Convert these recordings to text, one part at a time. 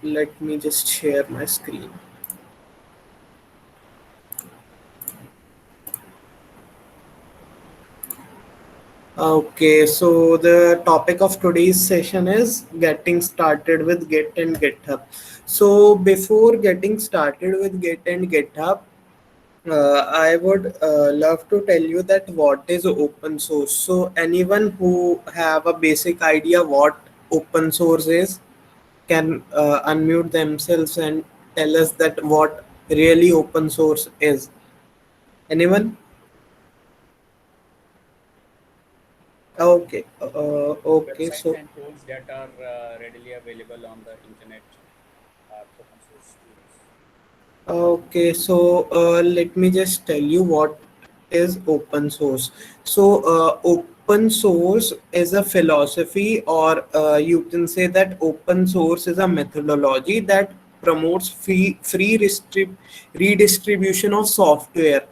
Let me just share my screen. Okay, so the topic of today's session is getting started with Git and GitHub. So before getting started with Git and GitHub, I would love to tell you that what is open source. So anyone who have a basic idea what open source is can unmute themselves and tell us that what really open source is. Anyone? Okay. Okay. Websites So and tools that are readily available on the internet are open source tools. Okay, so let me just tell you what is open source. So, open source is a philosophy, or you can say that open source is a methodology that promotes redistribution of software.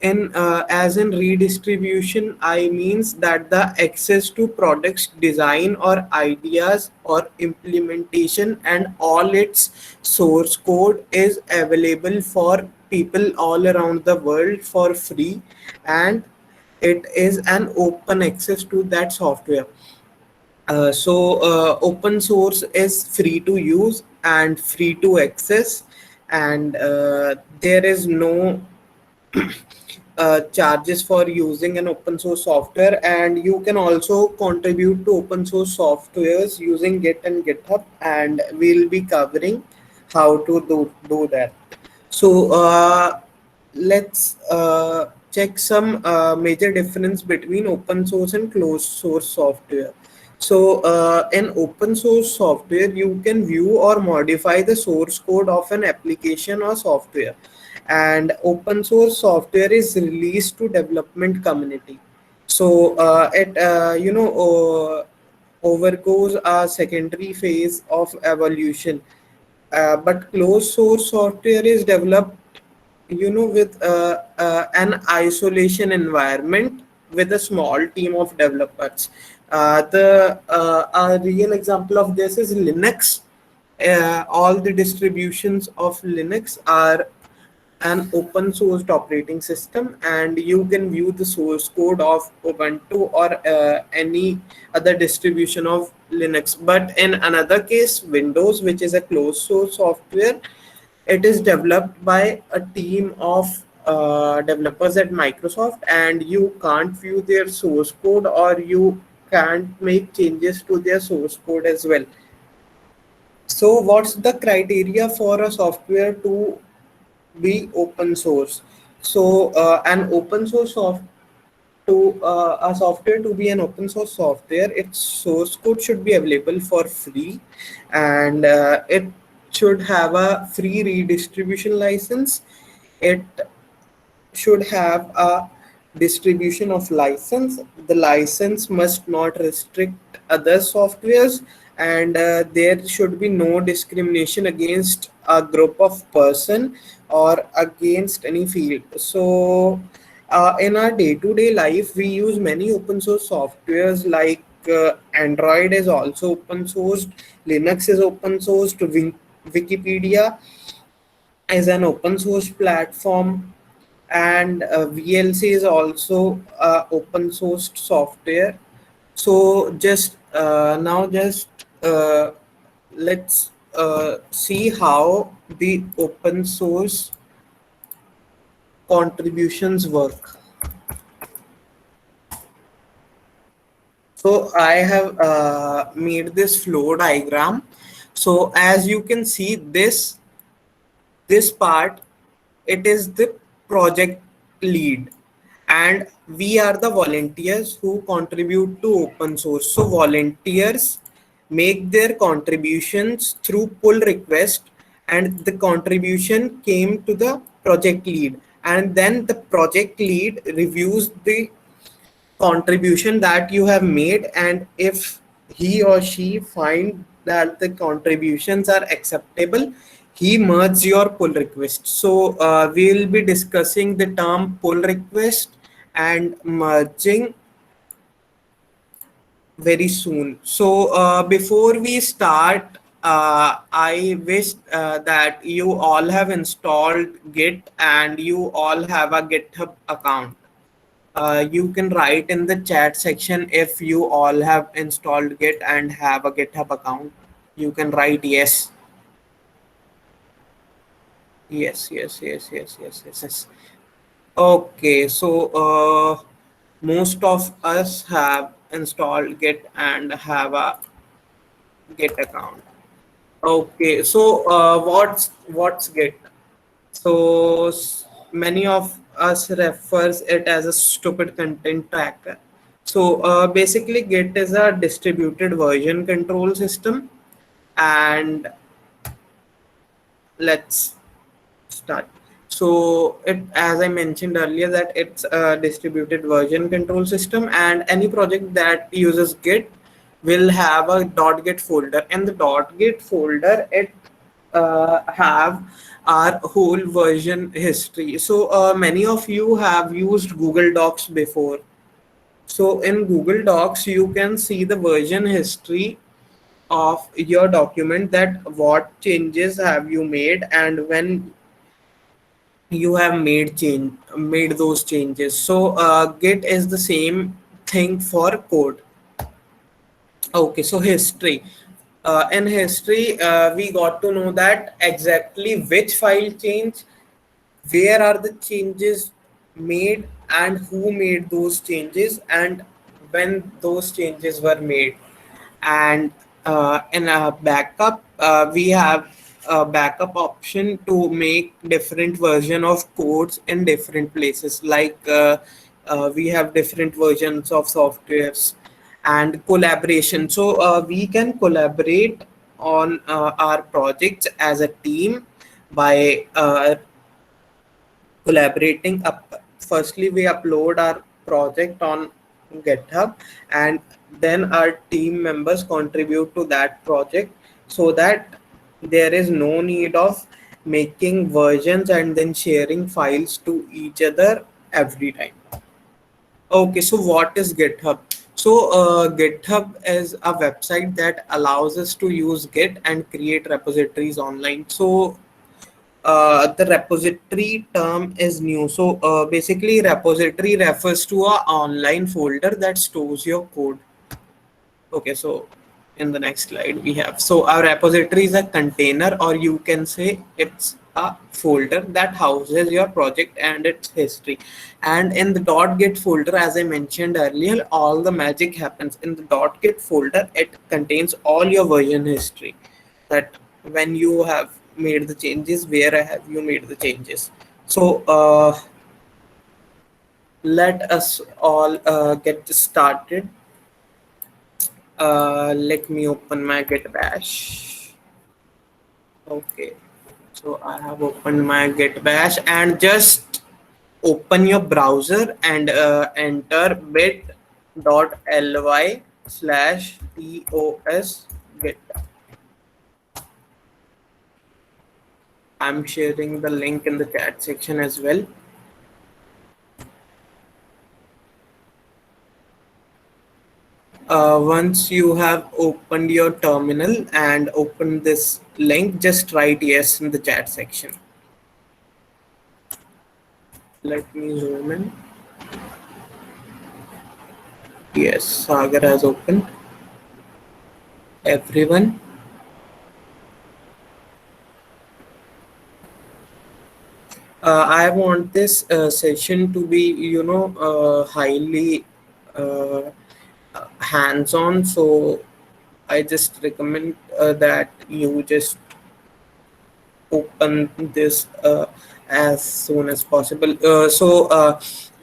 In as in redistribution, I means that the access to products, design, or ideas, or implementation, and all its source code is available for people all around the world for free, and it is an open access to that software. Open source is free to use and free to access, and there is no charges for using an open source software, and you can also contribute to open source softwares using Git and GitHub, and we'll be covering how to do that. So let's check some major difference between open source and closed source software. So in open source software, you can view or modify the source code of an application or software, and open source software is released to development community. So it overgoes a secondary phase of evolution, but closed source software is developed with an isolation environment with a small team of developers. The A real example of this is Linux. All the distributions of Linux are an open sourced operating system, and you can view the source code of Ubuntu or any other distribution of Linux. But in another case, Windows, which is a closed source software, it is developed by a team of developers at Microsoft, and you can't view their source code, or you can't make changes to their source code as well. So what's the criteria for a software to be open source? So an open source software to a software to be an open source software, its source code should be available for free, and it should have a free redistribution license. It should have a distribution of license. The license must not restrict other softwares, and there should be no discrimination against a group of person or against any field. So in our day-to-day life, we use many open source softwares like Android is also open sourced, Linux is open sourced, Wikipedia is an open source platform, and VLC is also open sourced software. So just uh, let's see how the open source contributions work. So I have made this flow diagram. So as you can see, this part, it is the project lead, and we are the volunteers who contribute to open source. So volunteers make their contributions through pull request, and the contribution came to the project lead, and then the project lead reviews the contribution that you have made, and if he or she find that the contributions are acceptable, he merges your pull request. So we'll be discussing the term pull request and merging very soon. So before we start I wish that you all have installed Git and you all have a GitHub account. You can write in the chat section if you all have installed Git and have a GitHub account. You can write yes, yes, yes, yes, yes, yes, yes, yes. Okay, so most of us have installed Git and have a Git account. Okay, so what's Git? So many of us refers it as a stupid content tracker. So basically, Git is a distributed version control system, and let's start. So it, as I mentioned earlier, that it's a distributed version control system, and any project that uses Git will have a .git folder, and the .git folder it have our whole version history. So many of you have used Google Docs before. So in Google Docs, you can see the version history of your document, that what changes have you made and when you have made those changes. So Git is the same thing for code. Okay, so history. In history, we got to know that exactly which file change, where are the changes made, and who made those changes, and when those changes were made. And in a backup, we have a backup option to make different version of codes in different places, like we have different versions of softwares. And collaboration, so we can collaborate on our projects as a team by collaborating up. Firstly, we upload our project on GitHub, and then our team members contribute to that project, so that there is no need of making versions and then sharing files to each other every time. Okay, so what is GitHub? So GitHub is a website that allows us to use Git and create repositories online. So the repository term is new. So basically, repository refers to a online folder that stores your code. Okay, so in the next slide we have, so our repository is a container, or you can say it's a folder that houses your project and its history. And in the .git folder, as I mentioned earlier, all the magic happens. In the .git folder, it contains all your version history, that when you have made the changes, where have you made the changes. So let us all get started. Let me open my Git bash. Okay, so I have opened my Git bash, and just open your browser and enter bit.ly/tos git. I'm sharing the link in the chat section as well. Once you have opened your terminal and open this link, just write yes in the chat section. Let me zoom in. Yes, Sagar has opened. Everyone. I want this session to be, highly uh, hands-on. So I just recommend that you just open this as soon as possible.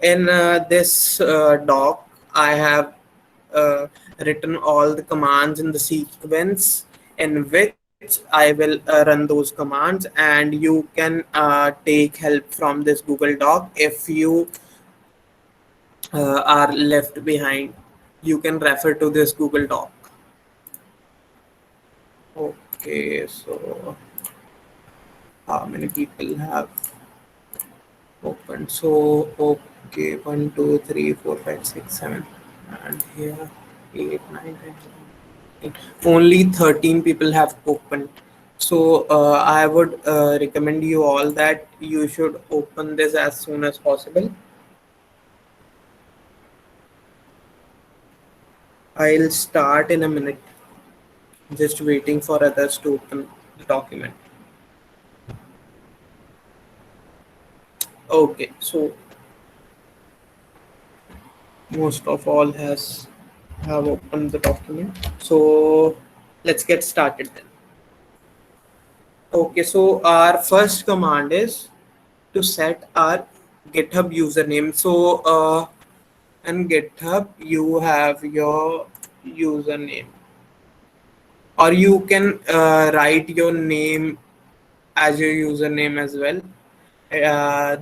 In this doc, I have written all the commands in the sequence in which I will run those commands, and you can take help from this Google Doc. If you are left behind, you can refer to this Google Doc. Okay, so how many people have open? So okay, 1 2 3 4 5 6 7, and here 8 9 10. Only 13 people have opened. So I would recommend you all that you should open this as soon as possible. I'll start in a minute. Just waiting for others to open the document. Okay, so most of all has have opened the document. So let's get started then. Okay, so our first command is to set our GitHub username. So in GitHub you have your username, or you can write your name as your username as well.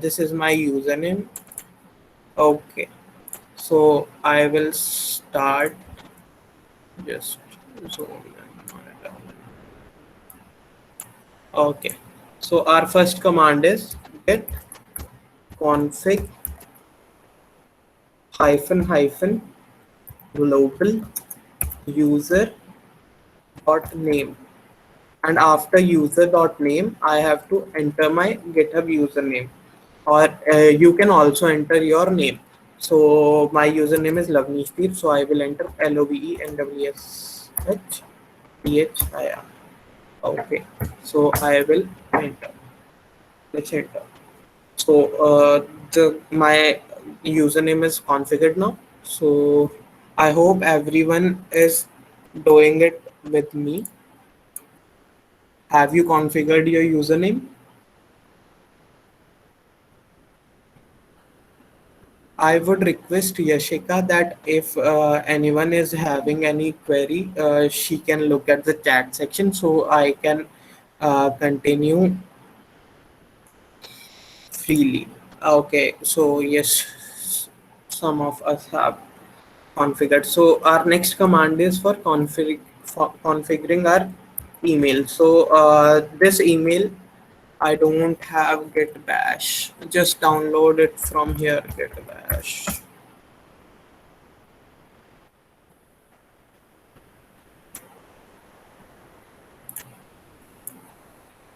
This is my username. Okay, so I will start just zoom in. Okay, so our first command is git config hyphen hyphen global user dot name, and after user dot name I have to enter my GitHub username, or you can also enter your name. So my username is Lavnishdeep, so I will enter LOVENWSHDHIR. Okay, so I will enter. Let's enter. So the my username is configured now. So I hope everyone is doing it with me. Have you configured your username? I would request Yashika that if anyone is having any query, she can look at the chat section so I can continue freely. Okay, so yes, some of us have configured. So our next command is for configuring our email. So this email I don't have git bash. Just download it from here, git bash.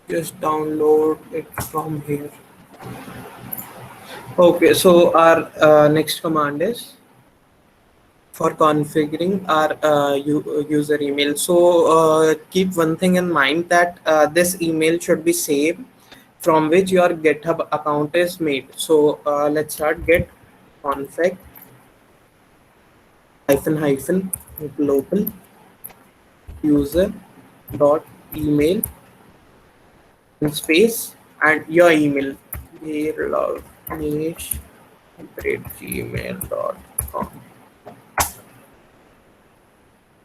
Just download it from here. Okay, so our next command is for configuring our user email. So keep one thing in mind that this email should be saved from which your GitHub account is made. So let's start git config hyphen hyphen global user dot email in space and your email gmail.com.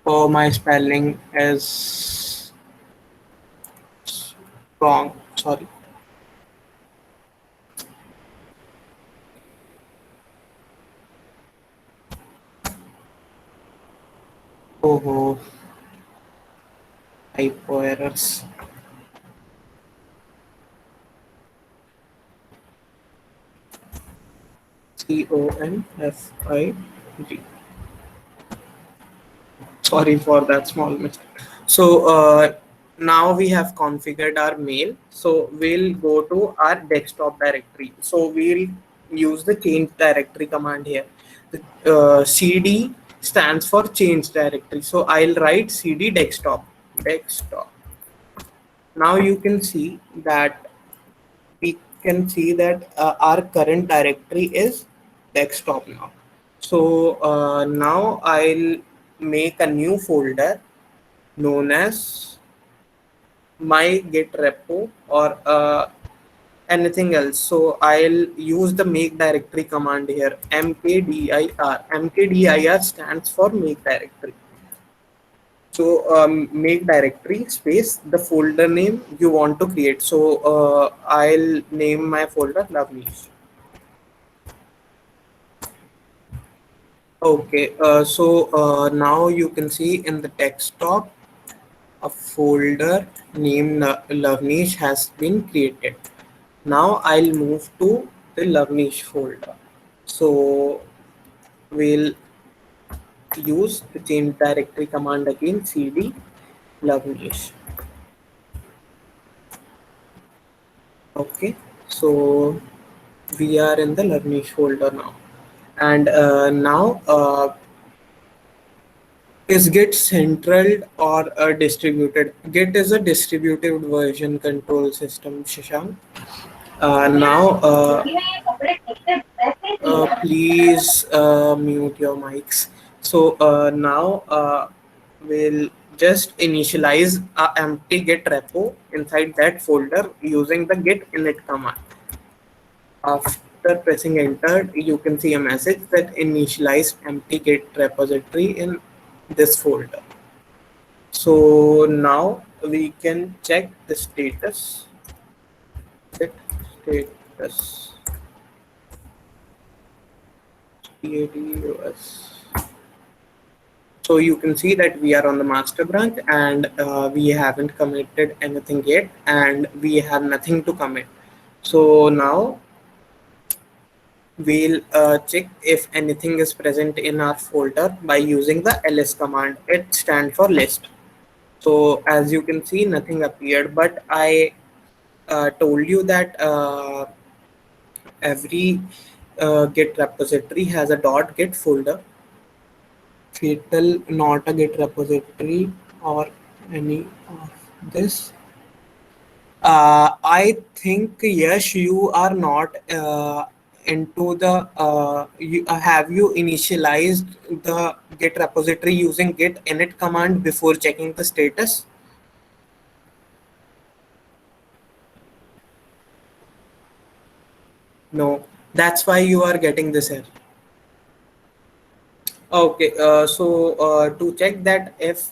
Oh, my spelling is wrong. Sorry. Oh, typo errors. CONFIG. Sorry for that small mistake. So now we have configured our mail. So we'll go to our desktop directory. So we'll use the change directory command here. The CD stands for change directory. So I'll write CD desktop. Desktop. Now you can see that we can see that our current directory is desktop now. So now I'll make a new folder known as my git repo or anything else. So I'll use the make directory command here, mkdir. Mkdir stands for make directory. So make directory space the folder name you want to create. So I'll name my folder Lavnish. Okay, so now you can see in the desktop a folder named Lavnish has been created. Now I'll move to the Lavnish folder. So we'll use the change directory command again, cd Lavnish. Okay, so we are in the Lavnish folder now, and now is Git central or distributed? Git is a distributed version control system, Shashank. Now, please mute your mics. So now we'll just initialize a empty Git repo inside that folder using the git init command. After pressing enter, you can see a message that initialize empty Git repository in this folder. So now we can check the status. Git status status. So you can see that we are on the master branch, and we haven't committed anything yet, and we have nothing to commit. So now we'll check if anything is present in our folder by using the ls command. It stands for list. So as you can see, nothing appeared, but I told you that every git repository has a .git folder. Fatal, not a git repository or any of this. I think yes, you are not into the. Have you initialized the git repository using git init command before checking the status? No, that's why you are getting this error. Okay, so to check that if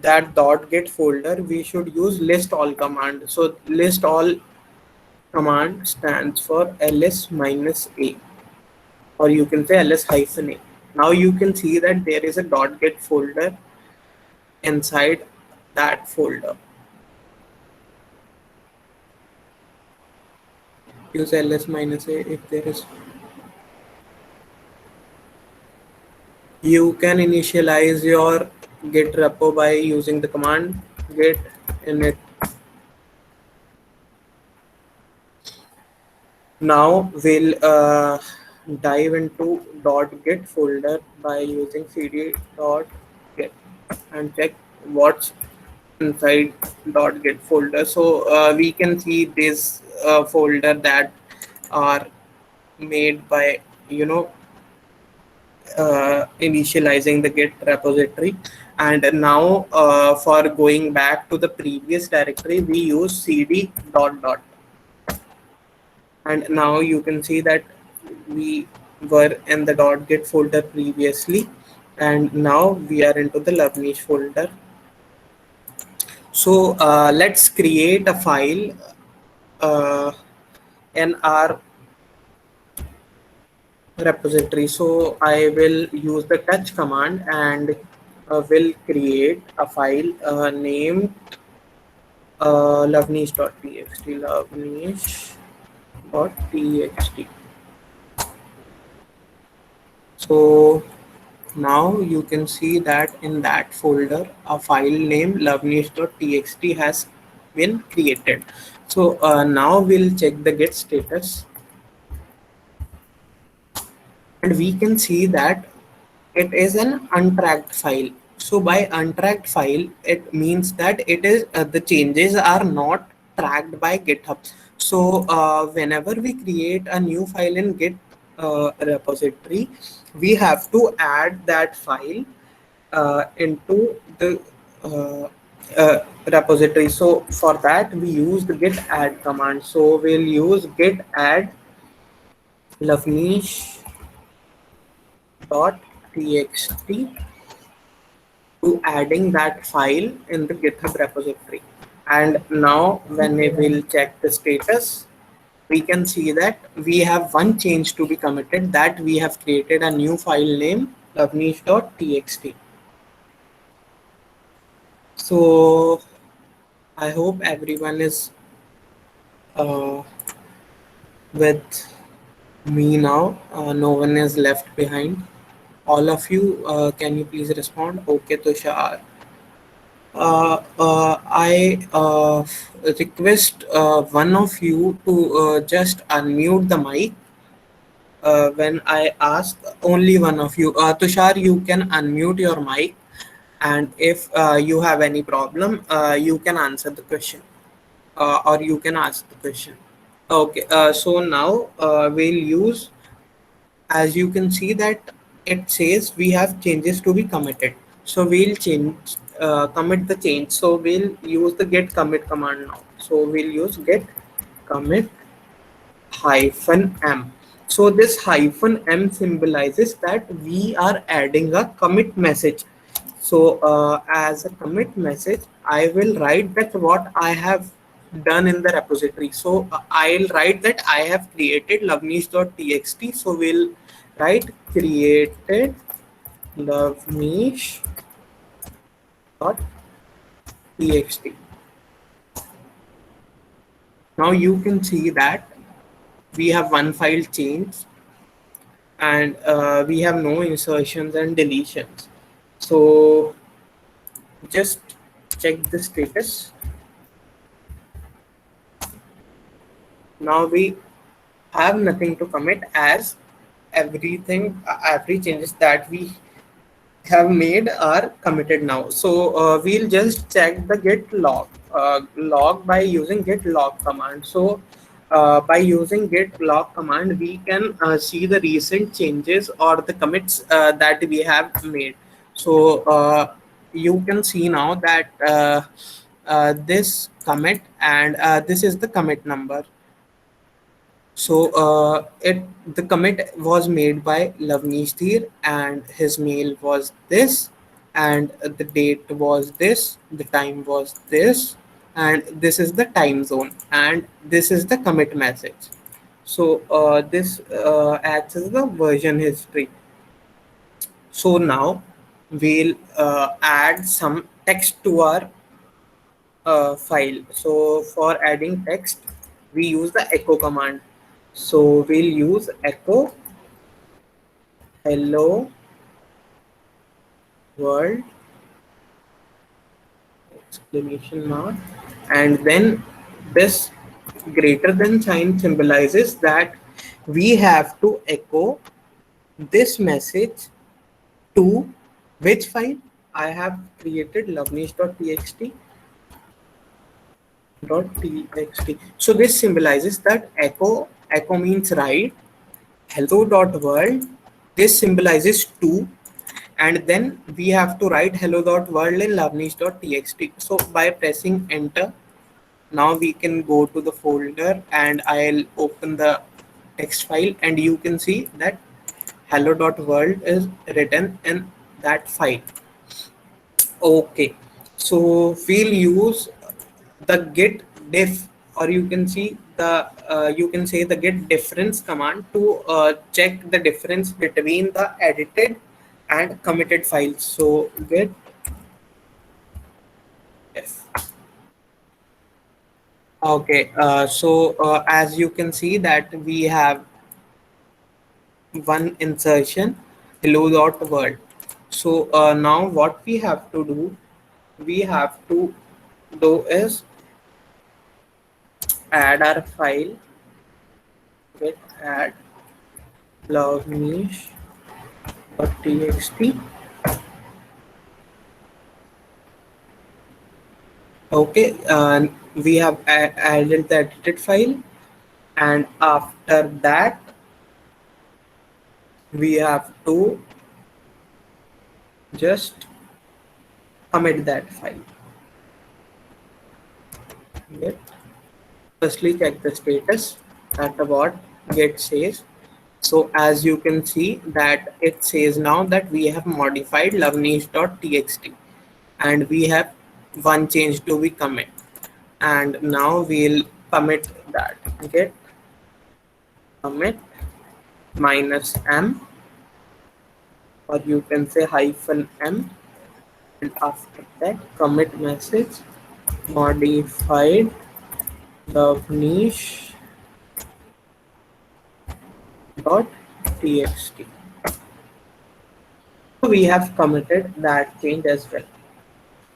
that .git folder, we should use list all command. So list all command stands for ls minus a, or you can say ls hyphen a. Now you can see that there is a .git folder inside that folder. Use ls minus a if there is. You can initialize your git repo by using the command git init. Now we'll dive into .git folder by using cd.git and check what's inside .git folder. So we can see this folder that are made by initializing the git repository. And now for going back to the previous directory, we use cd dot dot, and now you can see that we were in the .git folder previously, and now we are into the Lavnish folder. So let's create a file in our repository. So I will use the touch command and will create a file named lavnish.txt, lavnish.txt. So now you can see that in that folder a file named lavnish.txt has been created. So now we'll check the git status, and we can see that it is an untracked file. So by untracked file, it means that it is the changes are not tracked by GitHub. So whenever we create a new file in Git repository, we have to add that file into the repository. So for that we use the git add command. So we'll use git add lavnish.txt to adding that file in the GitHub repository. And now when we will check the status, we can see that we have one change to be committed, that we have created a new file name lavnish.txt. So I hope everyone is with me now. No one is left behind. All of you, can you please respond? Okay, Tushar. I request one of you to just unmute the mic when I ask. Only one of you. Tushar, you can unmute your mic, and if you have any problem, you can answer the question, or you can ask the question. Okay, so now we'll use, as you can see that it says we have changes to be committed, so we'll change, commit the change. So we'll use the get commit command now. So we'll use get commit hyphen m. So this hyphen m symbolizes that we are adding a commit message. So as a commit message, I will write that what I have done in the repository. So I'll write that I have created lovenish.txt. So we'll write created lovenish.txt. Now you can see that we have one file change, and we have no insertions and deletions. So just check the status. Now we have nothing to commit, as everything, every changes that we have made are committed now. So we'll just check the get log by using get log command. So by using get log command, we can see the recent changes or the commits that we have made. So you can see now that this commit, and this is the commit number. So it the commit was made by Lavneesh Dheer, and his mail was this, and the date was this, the time was this, and this is the time zone, and this is the commit message. So this acts as the version history. So now we'll add some text to our file. So for adding text, we use the echo command. So we'll use echo hello world exclamation mark, and then this greater than sign symbolizes that we have to echo this message to which file I have created, lovenish.txt. .txt. So this symbolizes that echo means write, hello.world, this symbolizes to, and then we have to write hello.world in lovenish.txt. So by pressing enter, now we can go to the folder, and I'll open the text file, and you can see that hello.world is written in that file. Okay, so we'll use the get diff, or you can see the you can say the get difference command to check the difference between the edited and committed files. So get diff. Okay, so as you can see that we have one insertion hello.world. So now what we have to do, we have to do is add our file, get add lovenish.txt. Okay, we have added the edited file, and after that we have to just commit that file. Get, firstly check the status at what get says. So as you can see that it says now that we have modified lovenish.txt, and we have one change to be commit, and now we'll commit that. Get commit minus m, or you can say hyphen m, and after that commit message modified lovenish.txt. So we have committed that change as well.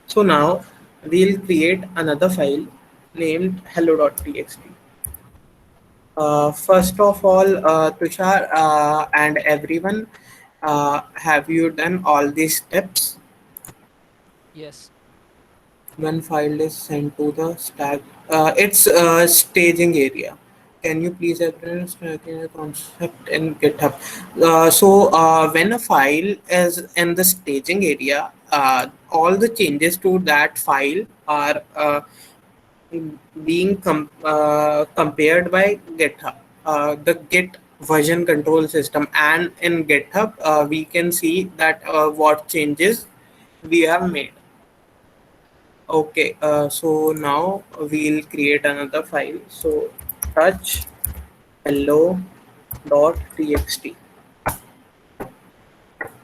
So now we'll create another file named hello.txt. First of all, Tushar and everyone, have you done all these steps? Yes. When file is sent to the stack, it's staging area. Can you please address staging concept in GitHub? When a file is in the staging area, all the changes to that file are being compared by GitHub, the Git version control system, and in GitHub we can see that what changes we have made. Okay, so now we'll create another file. So touch hello.txt.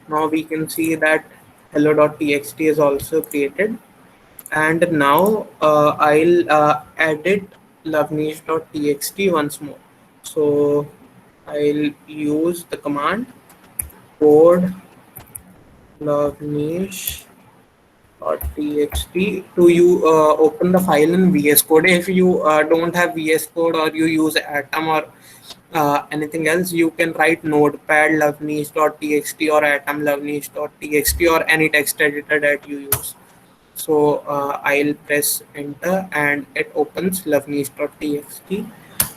Now we can see that hello.txt is also created. And now I'll edit loveneesh.txt once more. So I'll use the command code loveneesh .txt to you open the file in VS Code. If you don't have VS Code or you use Atom or anything else, you can write notepad loveneesh.txt or atom loveneesh.txt or any text editor that you use. So I'll press enter and it opens loveneesh.txt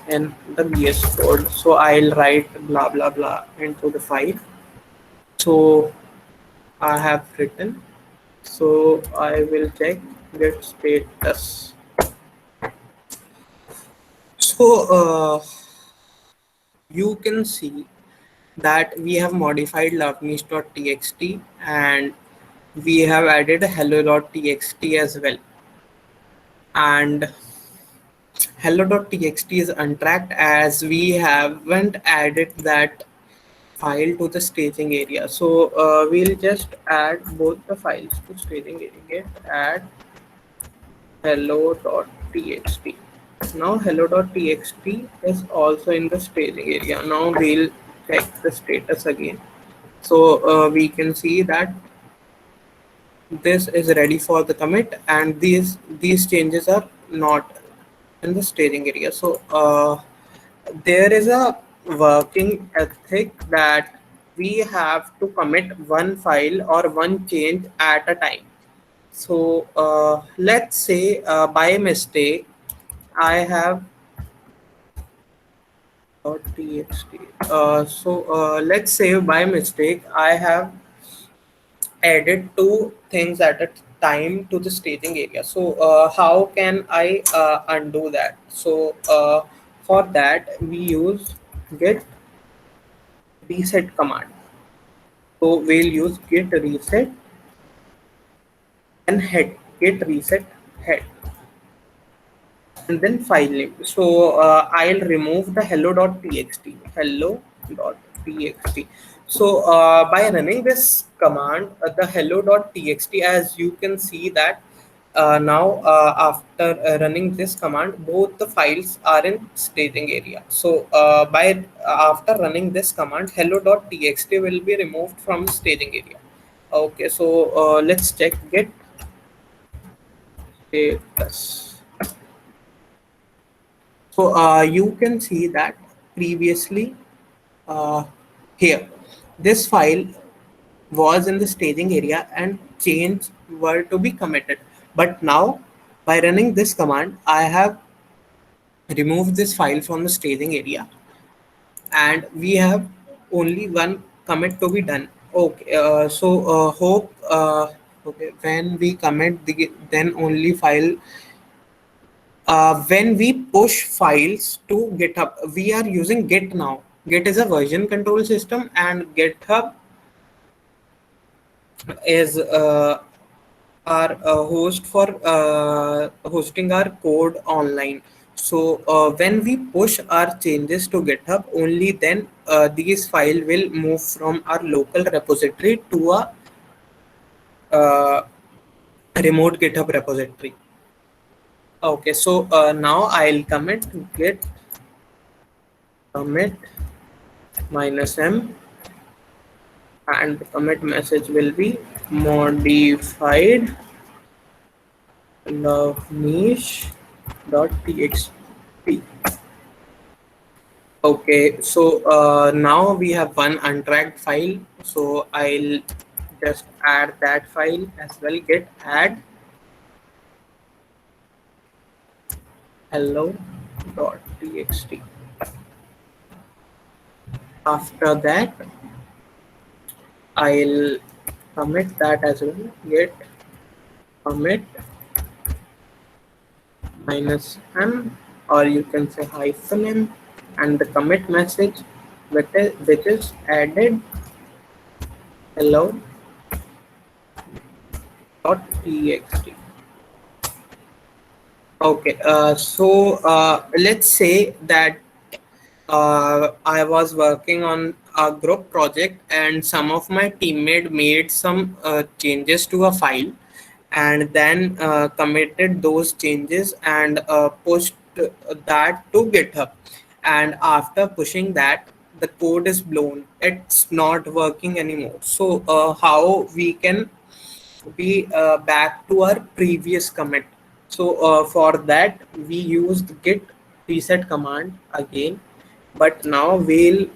in the VS Code. So I'll write blah blah blah into the file. So I have written. So I will check git status. So you can see that we have modified loveneesh.txt and we have added hello.txt as well. And hello.txt is untracked as we haven't added that file to the staging area. So we'll just add both the files to staging area. Get add hello.txt. Now hello.txt is also in the staging area. Now we'll check the status again. So we can see that this is ready for the commit and these changes are not in the staging area. So there is a working ethic that we have to commit one file or one change at a time. So let's say by mistake I have .txt. Let's say by mistake I have added two things at a time to the staging area. So how can I undo that? So for that we use git reset command. So we'll use git reset and head, git reset head, and then file name. So I'll remove the hello.txt, hello.txt. So by running this command, the hello.txt, as you can see that now after running this command, both the files are in staging area. So by after running this command, hello.txt will be removed from staging area. Okay, so let's check git status. So you can see that previously uh, here this file was in the staging area and change were to be committed. But now by running this command, I have removed this file from the staging area and we have only one commit to be done. Okay, hope okay, when we commit the then only file when we push files to GitHub, we are using Git now. Git is a version control system, and GitHub is our host for hosting our code online. So when we push our changes to GitHub, only then these file will move from our local repository to a remote GitHub repository. Okay, so now I'll git commit -m and the commit message will be modified loveniche.txt. Okay, so now we have one untracked file. So I'll just add that file as well. Git add hello.txt. After that, I'll commit that as well. Git commit -m, or you can say -m, and the commit message which is added hello.txt. Okay, so let's say that I was working on a group project and some of my teammate made some changes to a file and then committed those changes and pushed that to GitHub. And after pushing that, the code is blown. It's not working anymore. So how we can be back to our previous commit? So for that we used git reset command again, but now we'll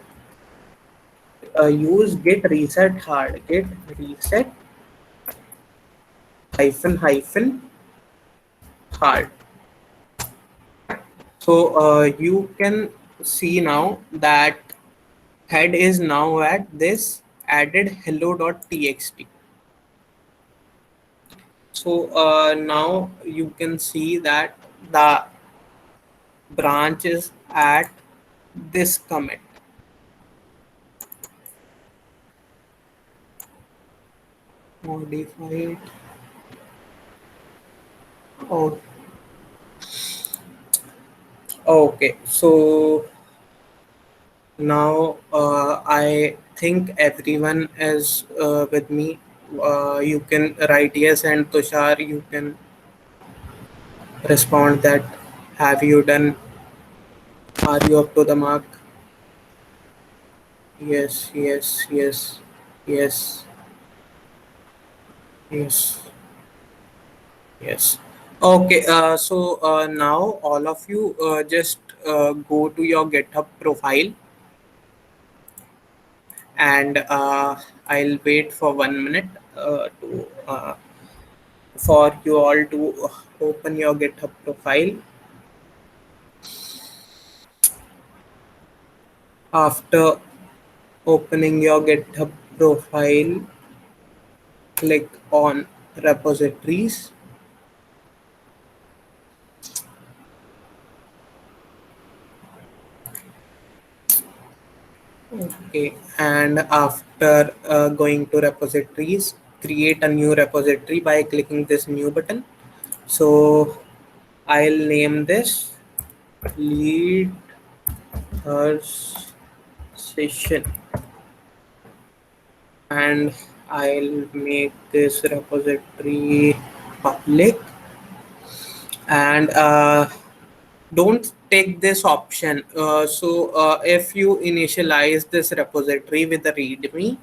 use git reset hard, git reset hyphen hard. So you can see now that head is now at this added hello.txt. So now you can see that the branch is at this commit. Modified. Oh, okay. So now I think everyone is with me. You can write yes, and Tushar, you can respond that have you done? Are you up to the mark? Yes, yes, yes, yes, yes, yes. Okay, so now all of you just go to your GitHub profile and I'll wait for 1 minute to for you all to open your GitHub profile. After opening your GitHub profile, click on repositories. Okay, and after going to repositories, create a new repository by clicking this new button. So I'll name this lead session and I'll make this repository public and don't take this option. So if you initialize this repository with the readme,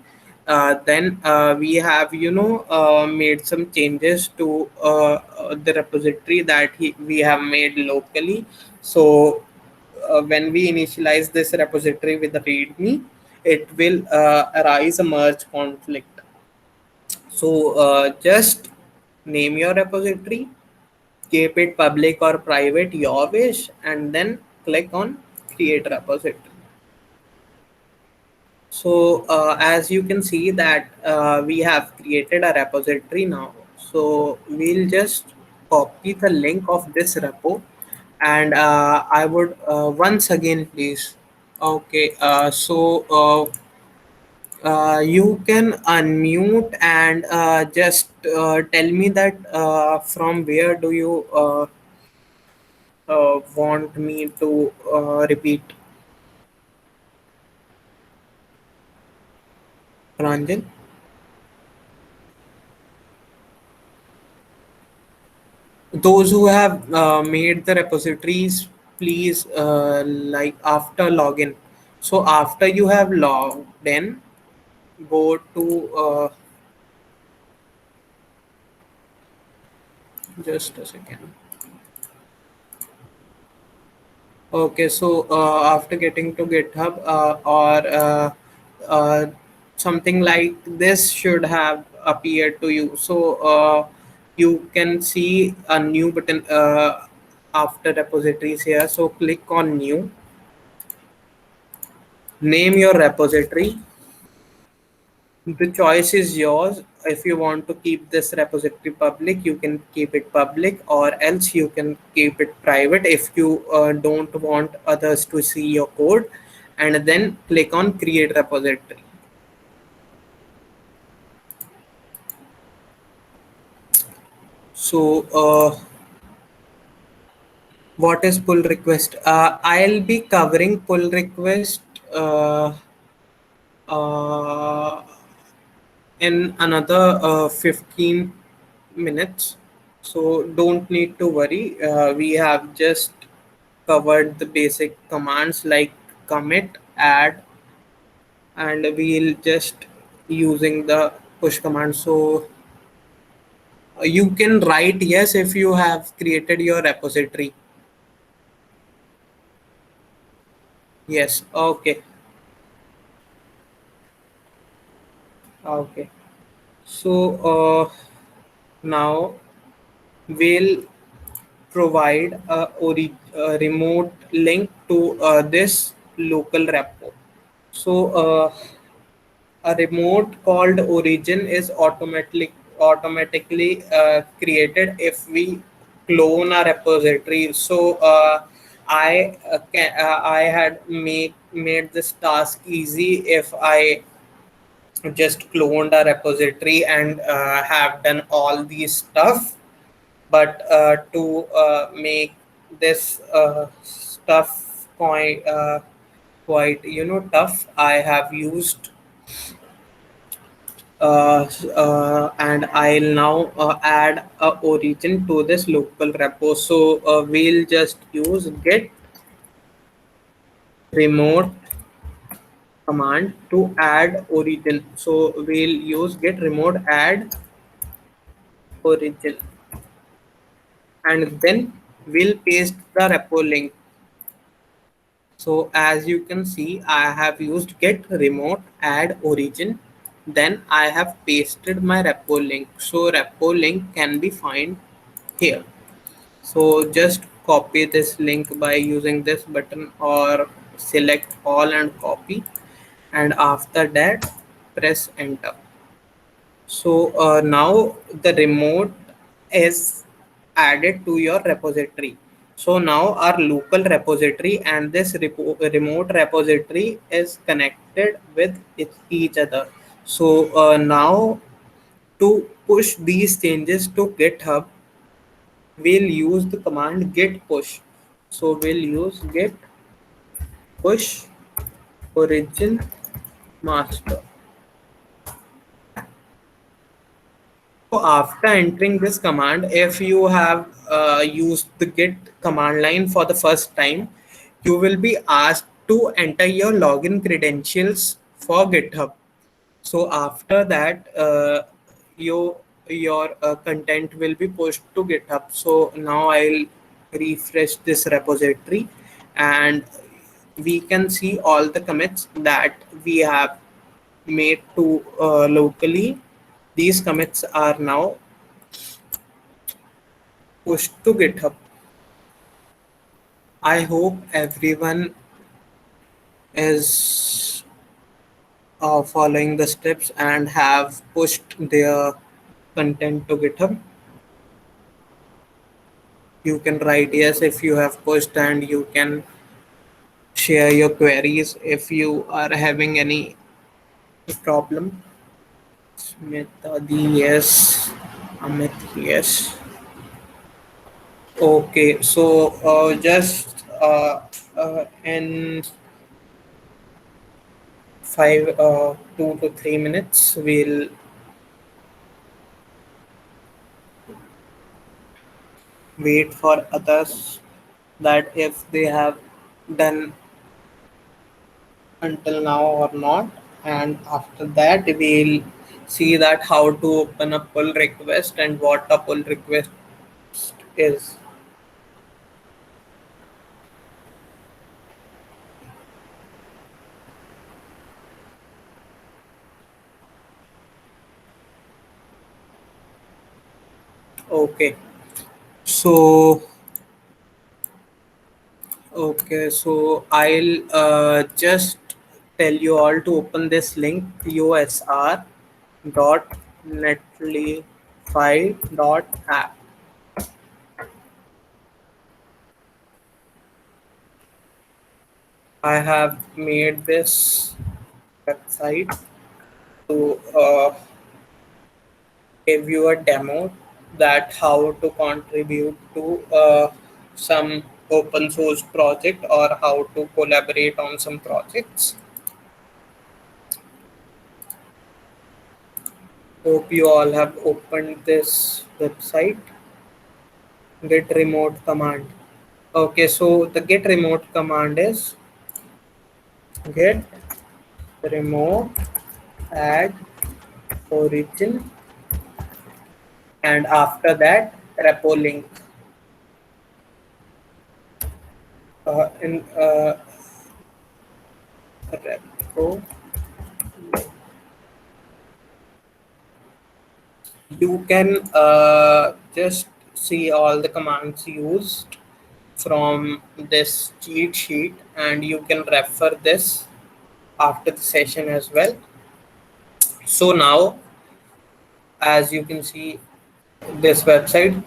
then we have made some changes to the repository that we have made locally. So when we initialize this repository with the readme, it will arise a merge conflict. So just name your repository, keep it public or private, your wish, and then click on create repository. So as you can see that we have created a repository now. So we'll just copy the link of this repo and I would once again please. Okay, you can unmute and just tell me that from where do you want me to repeat, Ranjan? Those who have made the repositories, please like after login. So after you have logged in, go to just a second. Okay, so after getting to GitHub or uh, something like this should have appeared to you. So you can see a new button after repositories here. So click on new, name your repository. The choice is yours. If you want to keep this repository public, you can keep it public, or else you can keep it private if you don't want others to see your code. And then click on create repository. So what is pull request? I'll be covering pull request uh, uh, in another 15 minutes, so don't need to worry. We have just covered the basic commands like commit, add, and we'll just using the push command. So you can write yes if you have created your repository. Yes. Okay. Okay. So now we'll provide a remote link to this local repo. So a remote called origin is automatically created if we clone a repository. So I had made this task easy if I just cloned a repository and have done all these stuff. But to make this stuff quite tough, I have used and I'll now add a origin to this local repo. So we'll just use get remote command to add origin. So we'll use get remote add origin, and then we'll paste the repo link. So as you can see, I have used get remote add origin. Then I have pasted my repo link. So repo link can be found here. So just copy this link by using this button, or select all and copy. And after that, press enter. So now the remote is added to your repository. So now our local repository and this remote repository is connected with each other. So now to push these changes to GitHub, we'll use the command git push. So we'll use git push origin master. So after entering this command, if you have used the git command line for the first time, you will be asked to enter your login credentials for GitHub. So after that, your content will be pushed to GitHub. So now I'll refresh this repository, and we can see all the commits that we have made to locally. These commits are now pushed to GitHub. I hope everyone is following the steps and have pushed their content to GitHub. You can write yes if you have pushed, and you can share your queries if you are having any problem. Smitadi, yes. Amit, yes. Okay, so just in 2 to 3 minutes, we'll wait for others that if they have done until now or not, and after that we'll see that how to open a pull request and what a pull request is. Okay, so I'll just tell you all to open this link usr.netlify.app. I have made this website to give you a demo that how to contribute to some open source project or how to collaborate on some projects. Hope you all have opened this website. Get remote command. Okay, so the get remote command is get remote add origin, and after that repo link. In repo, you can just see all the commands used from this cheat sheet, and you can refer this after the session as well. So now, as you can see this website,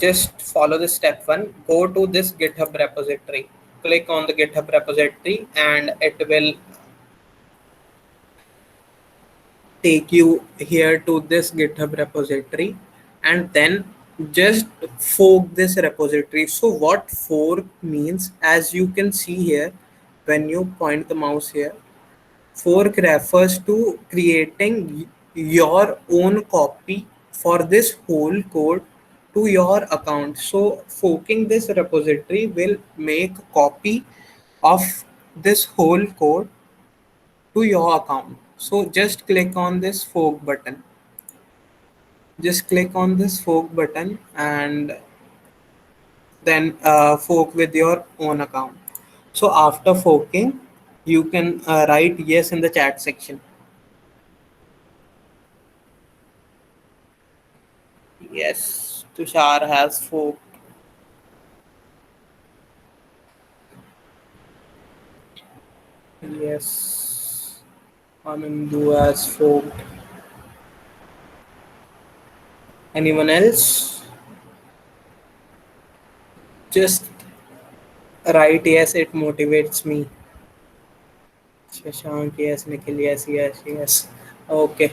just follow the step one. Go to this GitHub repository. Click on the GitHub repository, and it will take you here to this GitHub repository, and then just fork this repository. So what fork means, as you can see here, when you point the mouse here, fork refers to creating your own copy for this whole code to your account. So forking this repository will make a copy of this whole code to your account. So just click on this fork button. Just click on this fork button and then fork with your own account. So after forking, you can write yes in the chat section. Yes, Tushar has forked. Yes, Amindu has forked. Anyone else? Just write yes, it motivates me. Shashank, yes, Nikhil, yes, yes, yes. Okay,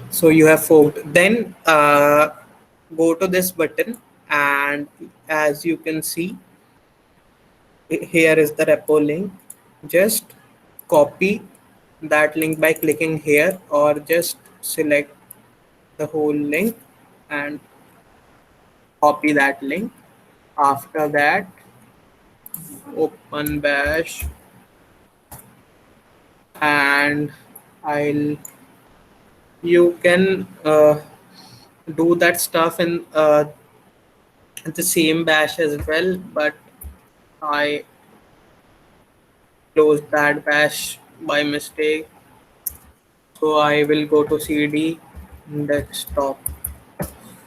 so you have forked. Then go to this button, and as you can see, here is the repo link. Just copy that link by clicking here, or just select the whole link and copy that link. After that, open bash, and I'll you can do that stuff in the same bash as well, but I closed that bash by mistake, so I will go to cd desktop.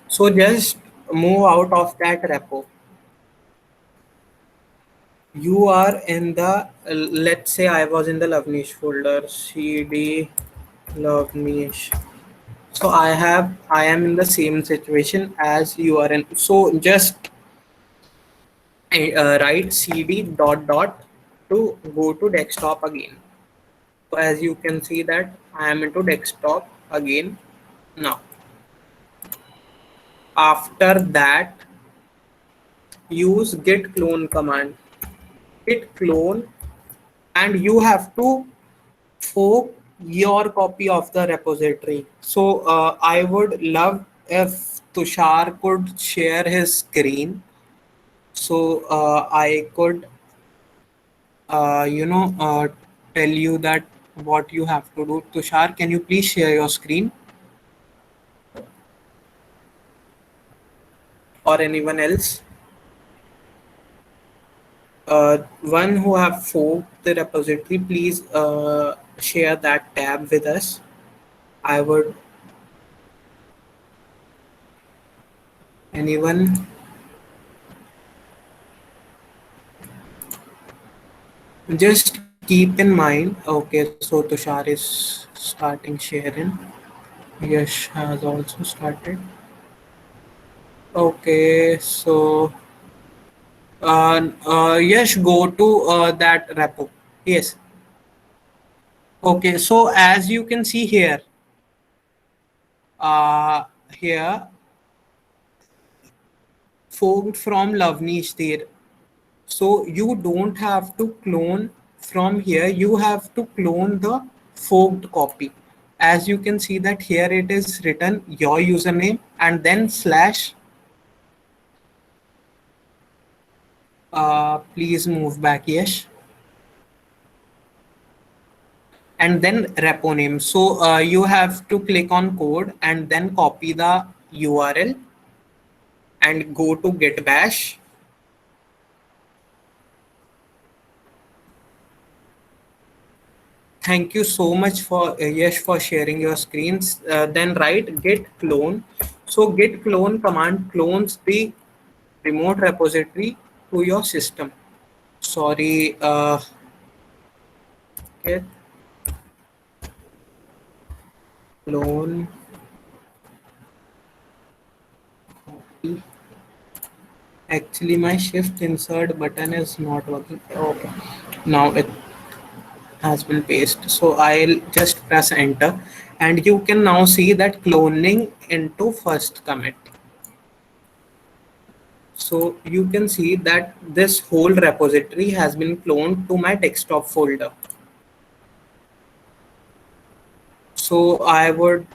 So just move out of that repo. You are in the, let's say I was in the Lavnish folder, cd Lavnish. So I am in the same situation as you are in. So just write cd dot dot to go to desktop again. So as you can see that I am into desktop again now. After that, use git clone command. Git clone, and you have to fork your copy of the repository. So I would love if Tushar could share his screen, so I could tell you that what you have to do. Tushar, can you please share your screen, or anyone else? One who have forked the repository, please share that tab with us. I would, anyone, just keep in mind. Okay, so Tushar is starting sharing. Yash has also started. Okay, so Yash, go to that repo. Yes. Okay, so as you can see here, uh, here forked from Lavnish there. So you don't have to clone from here. You have to clone the forked copy. As you can see that here it is written your username and then slash. Please move back, Yash. And then repo name. So you have to click on code and then copy the URL and go to git bash. Thank you so much for Yash for sharing your screens. Then write git clone. So git clone command clones the remote repository to your system. Sorry, git clone copy. Actually, my shift insert button is not working. Okay, now it has been pasted. So I'll just press enter and you can now see that cloning into first commit. So you can see that this whole repository has been cloned to my desktop folder. So I would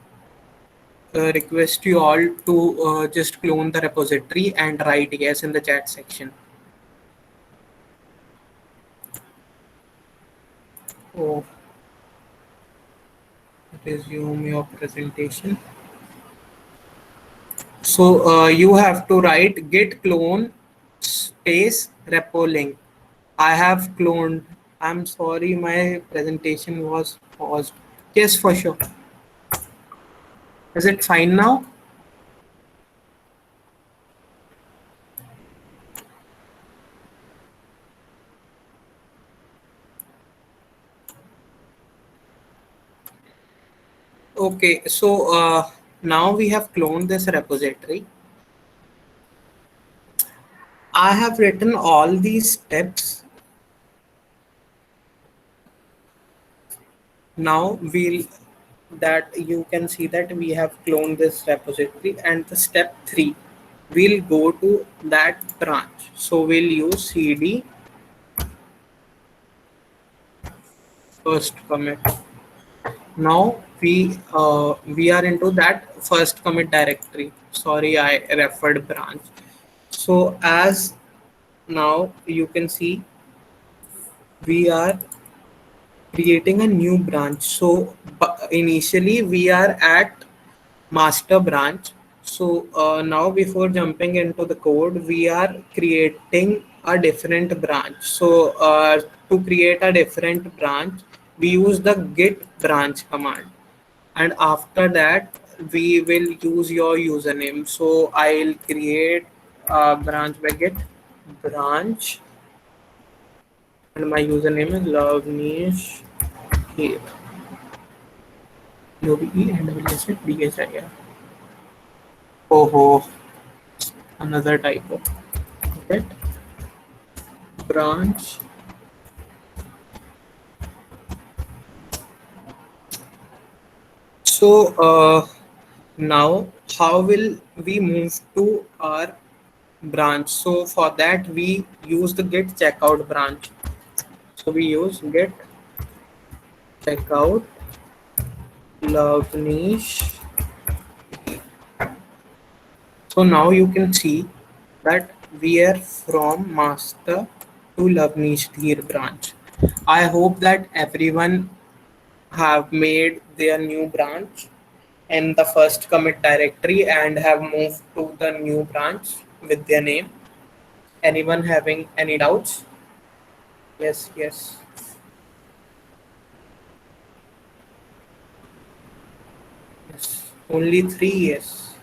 request you all to just clone the repository and write yes in the chat section. Oh, resume your presentation. So you have to write git clone space repo link. I have cloned. I'm sorry, my presentation was paused. Yes, for sure. Is it fine now? Okay, so now we have cloned this repository. I have written all these steps. Now we'll that you can see that we have cloned this repository, and the step 3 we'll go to that branch. So we'll use cd first commit. Now we are into that first commit directory. Sorry, I referred branch. So as now you can see we are creating a new branch. So initially we are at master branch. So now before jumping into the code, we are creating a different branch. So to create a different branch, we use the git branch command. And after that, we will use your username. So I'll create a branch by git branch. And my username is Lavnish here. UBE and WSF DHIR. Oh, another typo. Get branch. So now how will we move to our branch? So for that we use the git checkout branch. So we use git checkout Lavnish. So now you can see that we are from master to Lavnish Dheer branch. I hope that everyone have made their new branch in the first commit directory and have moved to the new branch with their name. Anyone having any doubts? Yes, yes, yes. Only three, yes.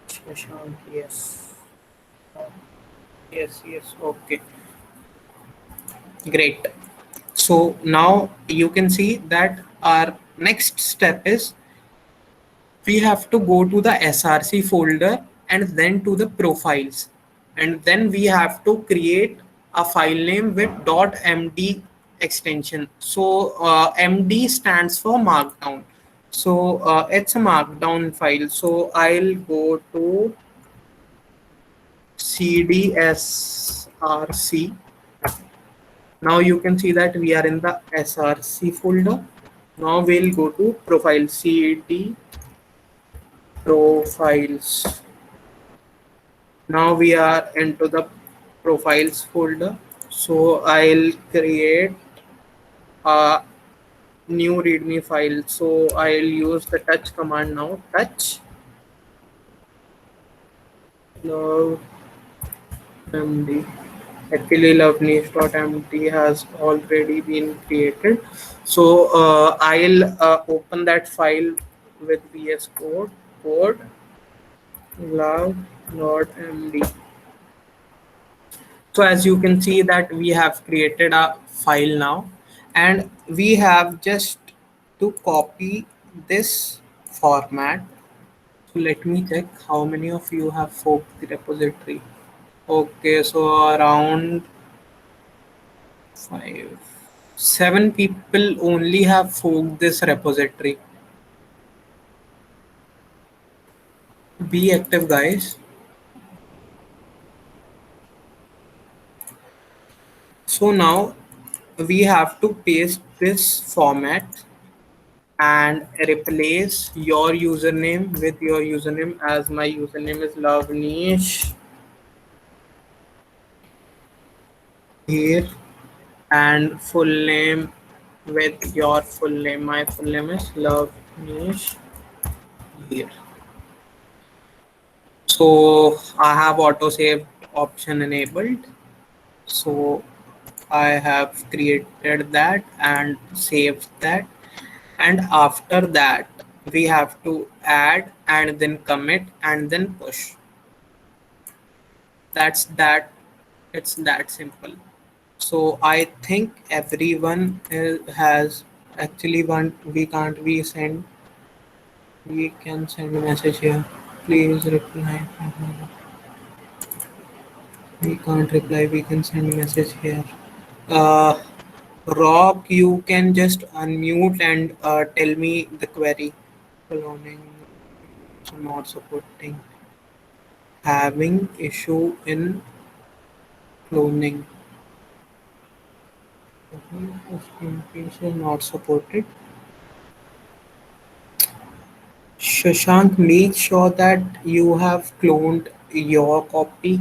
Shashank, yes. Yes, yes, okay. Great. So now you can see that our next step is we have to go to the src folder and then to the profiles, and then we have to create a file name with .md extension. So md stands for markdown. So it's a markdown file. So I'll go to cdsrc. Now you can see that we are in the src folder. Now we'll go to profile, cd profiles. Now we are into the profiles folder. So I'll create a new readme file. So I'll use the touch command now. Touch love md. Actually, loveniche.md has already been created. So I'll open that file with VS Code love.md. So as you can see that we have created a file now, and we have just to copy this format. So let me check how many of you have forked the repository. Okay, so around 7 people only have forked this repository. Be active, guys. So now we have to paste this format and replace your username with your username, as my username is Lavnish here, and full name with your full name. My full name is Lavnish here. So I have auto save option enabled. So I have created that and saved that, and after that we have to add and then commit and then push. That's that. It's that simple. So I think everyone has actually one. We can't we send, we can send a message here, please reply. We can't reply, we can send a message here. uh Rock, you can just unmute and tell me the query. Cloning not supporting, having issue in cloning. Not supported. Shashank, make sure that you have cloned your copy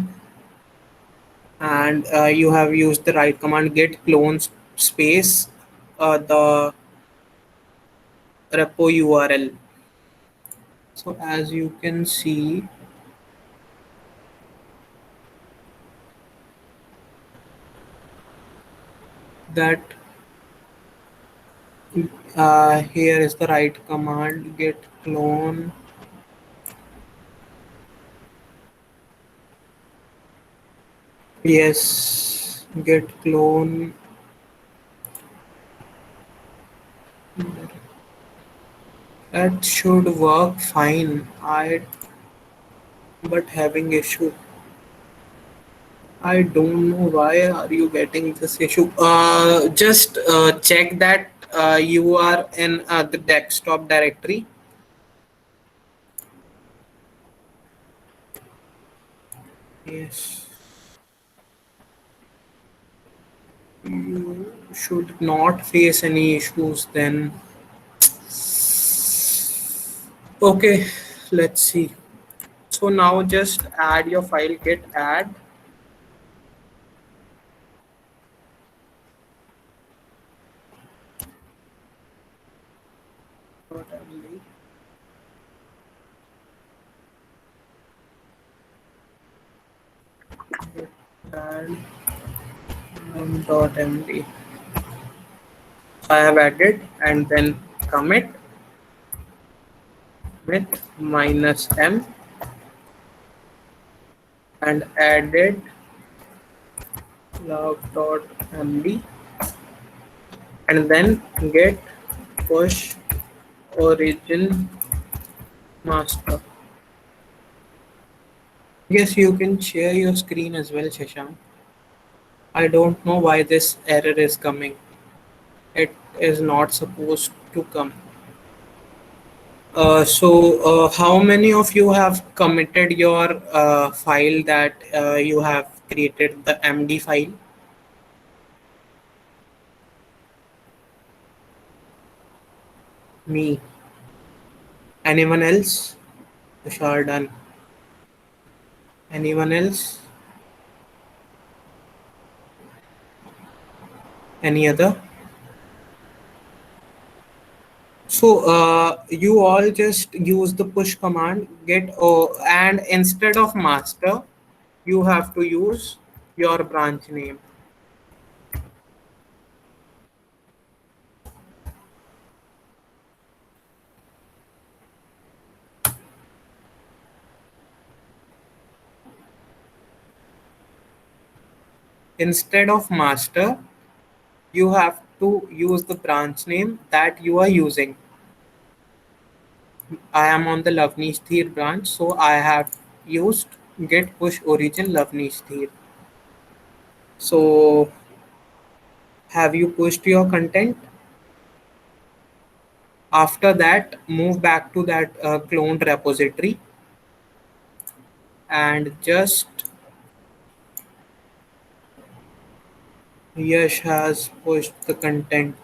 and you have used the right command, git clone space the repo URL. So as you can see that here is the right command, git clone. Yes, git clone. That should work fine. I but having issue. I don't know why are you getting this issue. Just check that you are in the desktop directory. Yes. You should not face any issues then. Okay, let's see. So now just add your file, git add and .md. So I have added and then commit with -m and added log.md and then get push origin master. Yes, you can share your screen as well, Shashank. I don't know why this error is coming. It is not supposed to come. How many of you have committed your file that you have created the MD file? Me. Anyone else? Tushar done. Anyone else? Any other? You all just use the push command, get and instead of master, you have to use your branch name. Instead of master, you have to use the branch name that you are using. I am on the Lavnish Theer branch, so I have used get push origin Lavnish Theer. So have you pushed your content? After that, move back to that cloned repository and just Yash has pushed the content.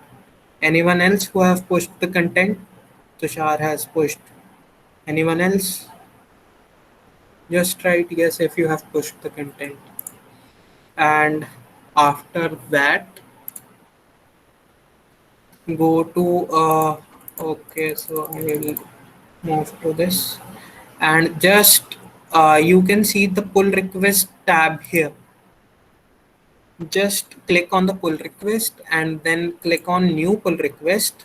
Anyone else who have pushed the content? Tushar has pushed. Anyone else? Just write yes if you have pushed the content. And after that, go to okay, so I will move to this and just you can see the pull request tab here. Just click on the pull request and then click on new pull request,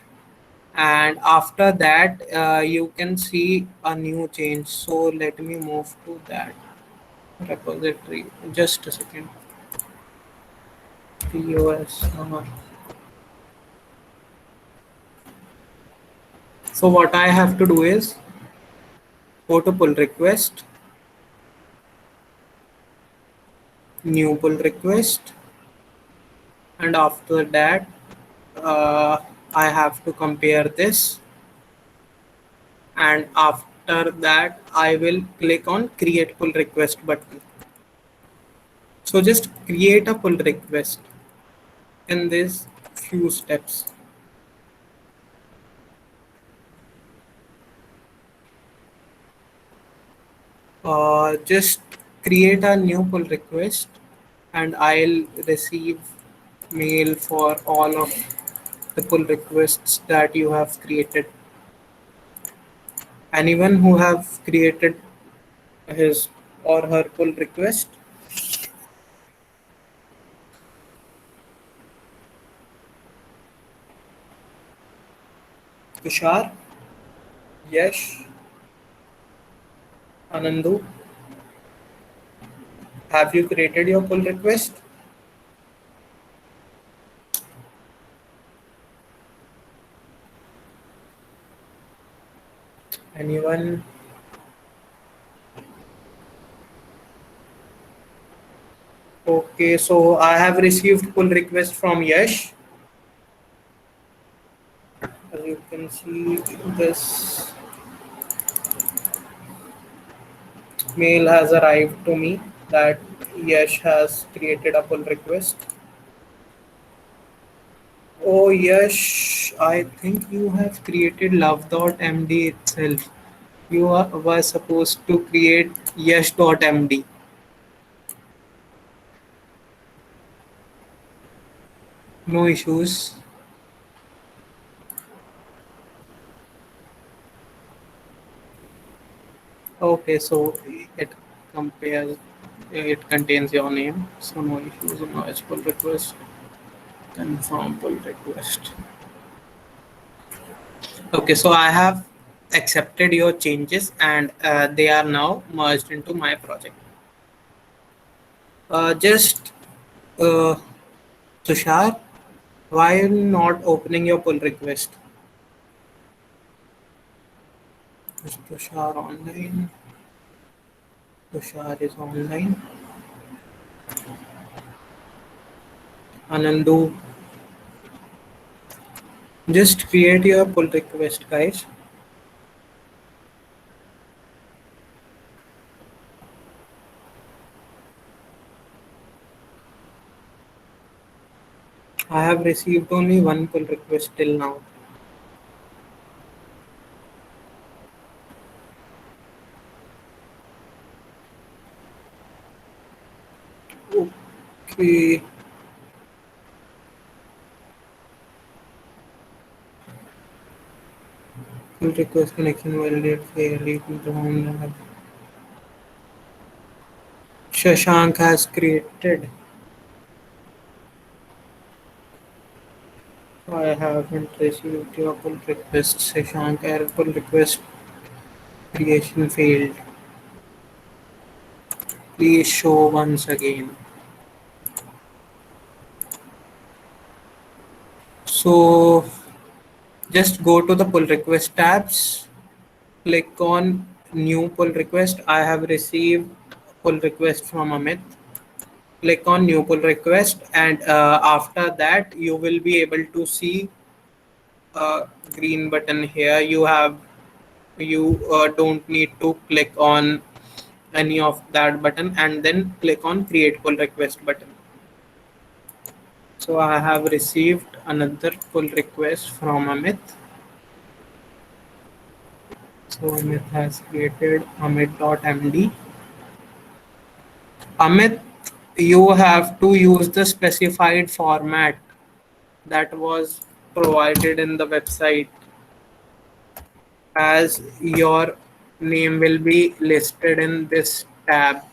and after that you can see a new change. So let me move to that repository. Just a second. POS. So what I have to do is go to pull request, new pull request, and after that uh, I have to compare this, and after that I will click on create pull request button. So just create a pull request in these few steps. Just create a new pull request and I'll receive mail for all of the pull requests that you have created. Anyone who have created his or her pull request? Tushar, Yash, Anandu, have you created your pull request? Anyone? Okay, so I have received pull request from Yash. As you can see, this mail has arrived to me that Yash has created a pull request. Oh, Yash, I think you have created love.md itself. Were supposed to create yash.md. No issues. Okay, so it compare. It contains your name. So no issues. Acknowledge pull request. Confirm pull request. Okay, so I have accepted your changes and they are now merged into my project. Just uh, Tushar, why are you not opening your pull request? Is Tushar online? Tushar is online. Anandu, just create your pull request, guys. I have received only one pull request till now. Okay. Pull request connection validate fairly. Shashank has created. I haven't received your pull request. Shashank, error pull request creation failed. Please show once again. So just go to the pull request tabs. Click on new pull request. I have received pull request from Amit. Click on new pull request, and after that you will be able to see a green button here. You don't need to click on any of that button and then click on create pull request button. So I have received another pull request from Amit. So Amit has created Amit.md. Amit, you have to use the specified format that was provided in the website, as your name will be listed in this tab.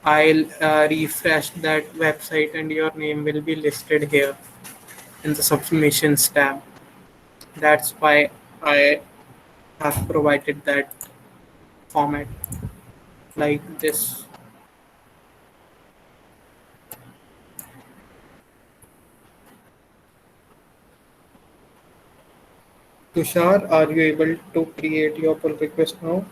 I'll refresh that website and your name will be listed here in the submissions tab. That's why I have provided that format like this. Tushar, are you able to create your pull request now?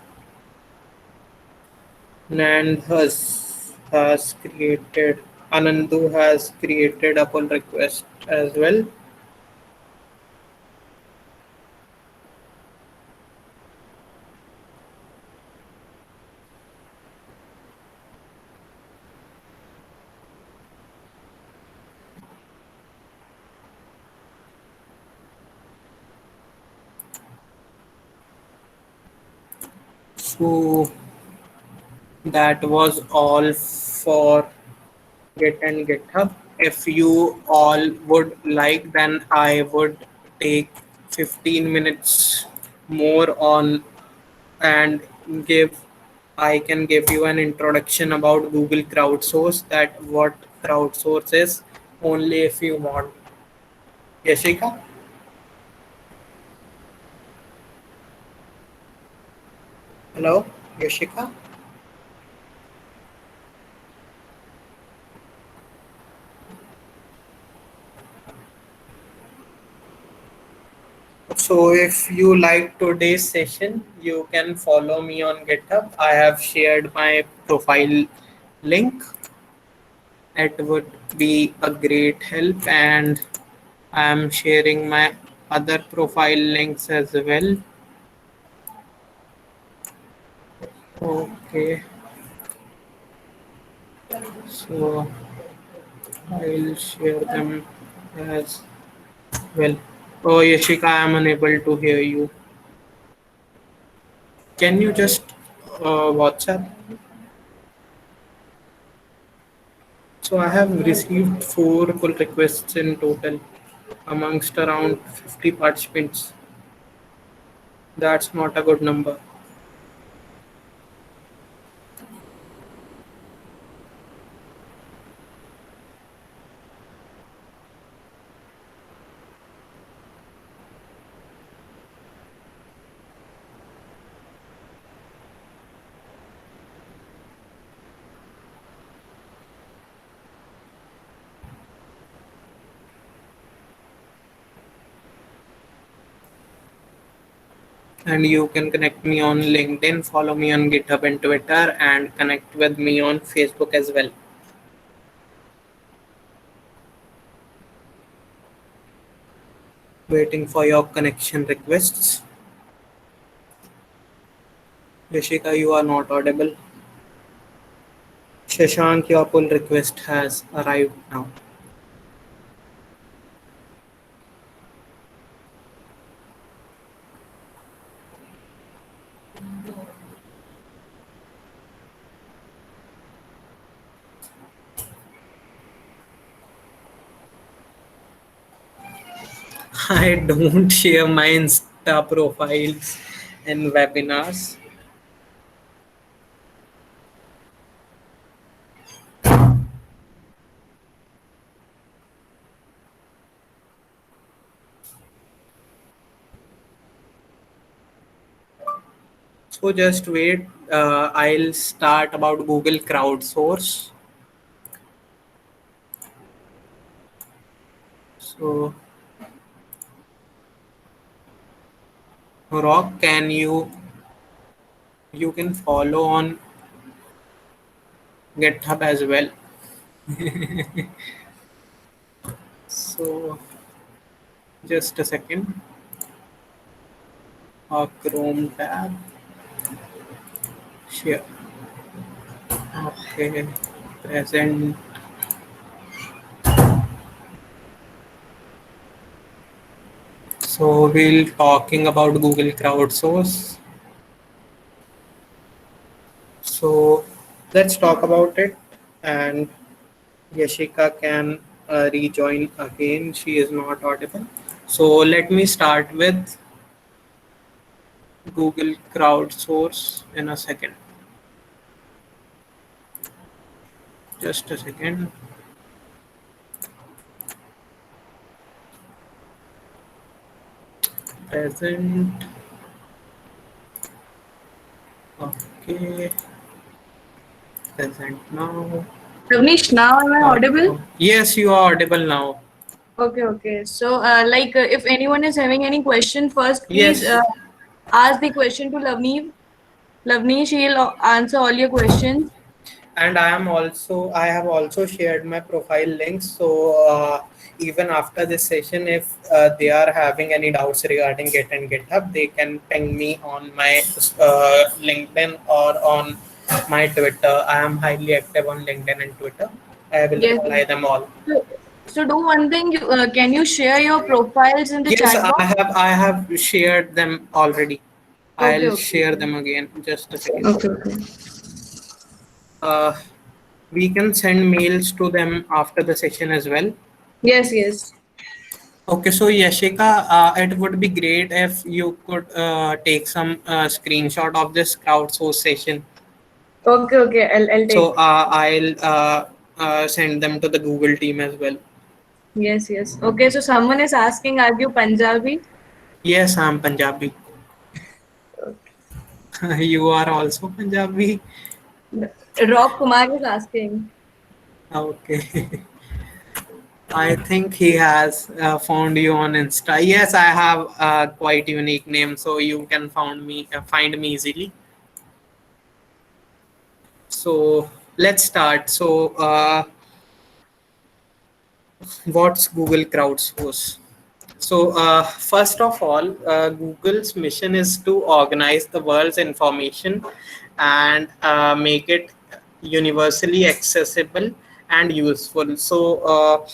Nand has created, Anandu has created a pull request as well. So that was all for Git and GitHub. If you all would like, then I would take 15 minutes more on and give I can give you an introduction about Google Crowdsource, that what crowdsource is, only if you want. Yashika? Hello? Yashika? So if you like today's session, you can follow me on GitHub. I have shared my profile link. It would be a great help, and I am sharing my other profile links as well. Okay, so I'll share them as well. Oh, Yashika, I am unable to hear you. Can you just WhatsApp? So I have received 4 pull requests in total amongst around 50 participants. That's not a good number. And you can connect me on LinkedIn, follow me on GitHub and Twitter, and connect with me on Facebook as well. Waiting for your connection requests. Yashika, you are not audible. Shashank, your pull request has arrived now. I don't share my Insta profiles in webinars. So just wait. I'll start about Google Crowdsource. So, Rock, you can follow on GitHub as well. So just a second. Chrome tab. Share. Okay. Present. So we'll talking about Google Crowdsource. So let's talk about it, and Yashika can rejoin again. She is not audible. So let me start with Google Crowdsource in a second. Just a second. Present. Okay. Present now. Ravnish, now am I audible? Yes, you are audible now. Okay, okay. So, if anyone is having any question, first please Yes. ask the question to Lavneesh. Lavneesh, he'll answer all your questions. And I have also shared my profile links. So even after this session, if they are having any doubts regarding Git and GitHub, they can ping me on my LinkedIn or on my Twitter. I am highly active on LinkedIn and Twitter. I will Yes. reply them all. So, so do one thing. Can you share your profiles in the Yes, chat box? I have shared them already. Okay, I'll okay. share them again. Just a second. Okay, okay. Uh, we can send mails to them after the session as well. Yes, yes. Okay, so Yashika, it would be great if you could take some screenshot of this crowdsource session. Okay, okay. I'll take. So I'll send them to the Google team as well. Yes, yes. Okay, so someone is asking, are you Punjabi? Yes, I'm Punjabi. You are also Punjabi. Rob Kumar is asking. Okay. I think he has found you on Insta. Yes, I have a quite unique name, so you can find me easily. So let's start. So what's Google Crowdsource? So first of all, Google's mission is to organize the world's information and make it universally accessible and useful. So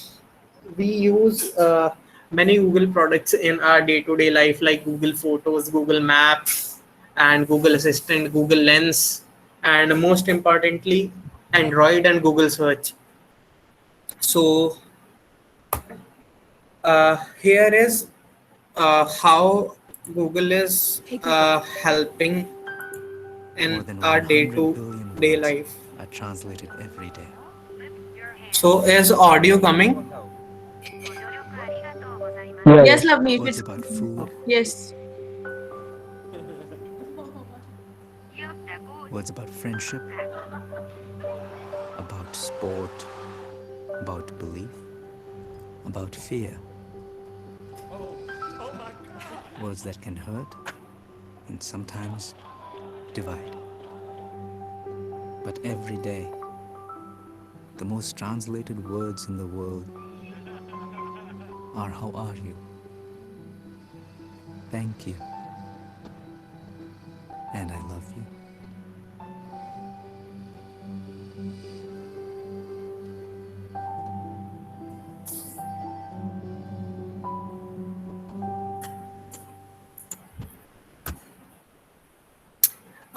we use many Google products in our day-to-day life, like Google Photos, Google Maps, and Google Assistant, Google Lens, and most importantly, Android and Google Search. So here is how Google is helping More in than our 100 billion day-to-day words life. are translated every day. So is audio coming? Yes, Lavneesh. Words about food, Yes. words about friendship, about sport, about belief, about fear. Words that can hurt and sometimes divide. But every day, the most translated words in the world are how are you, thank you, and I love you.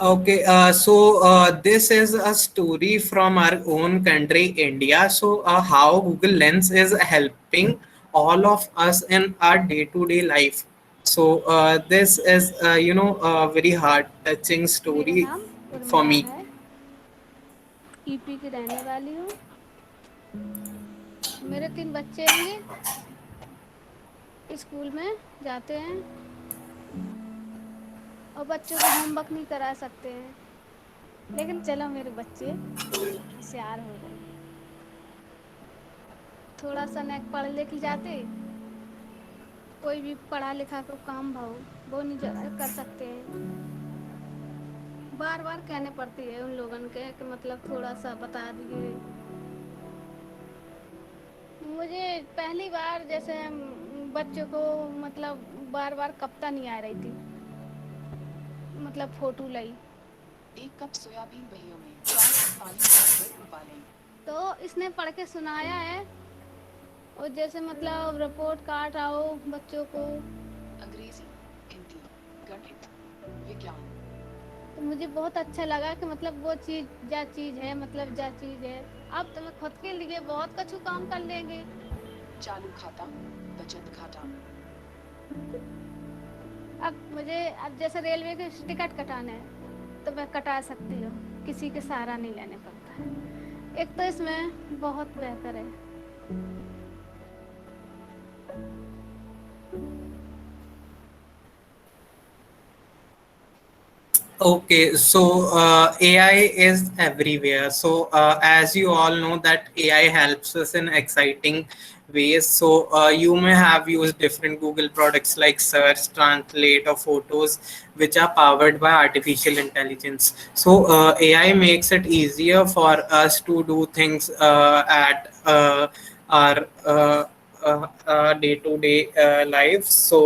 Okay, this is a story from our own country, India. So, how Google Lens is helping all of us in our day-to-day life. So, this is, a very heart-touching मेरा story नाम for Urmila me. है, EP की रहने वाली हूँ। मेरे 3 बच्चे हैं, ये स्कूल में जाते हैं और बच्चों को होमवर्क नहीं करा सकते हैं, लेकिन चलो मेरे बच्चे होशियार हो गए। थोड़ा सा नेक पढ़ लिख जाते, कोई भी पढ़ा लिखा को काम वो नहीं कर सकते हैं। बार-बार कहने पड़ती है उन लोगन के कि मतलब थोड़ा सा बता दिए। मुझे पहली बार जैसे बच्चों को मतलब बार-बार कविता नहीं आ रही थी, मतलब फोटो लाई। 1 कप सोयाबीन बहियों में 4 पानी डालकर उबालें। तो इसने पढ़ के सुनाया है और जैसे मतलब रिपोर्ट कार्ड आओ बच्चों को, अंग्रेजी, हिंदी, गणित, विज्ञान। तो मुझे बहुत अच्छा लगा कि मतलब वो चीज़ है, मतलब जा चीज़ है। अब तो मैं खुद के लिए बहुत कुछ काम कर लेंगे। चालू खाता, बचत खाता। अब जैसे रेलवे के टिकट कटाना है तो मैं कटा सकती हूँ, किसी के सहारा नहीं लेने पड़ता है। एक तो इसमें बहुत बेहतर है। Okay, so AI is everywhere. So as you all know that AI helps us in exciting ways. So you may have used different Google products like Search, Translate, or Photos, which are powered by artificial intelligence. So AI makes it easier for us to do things at our day-to-day lives. So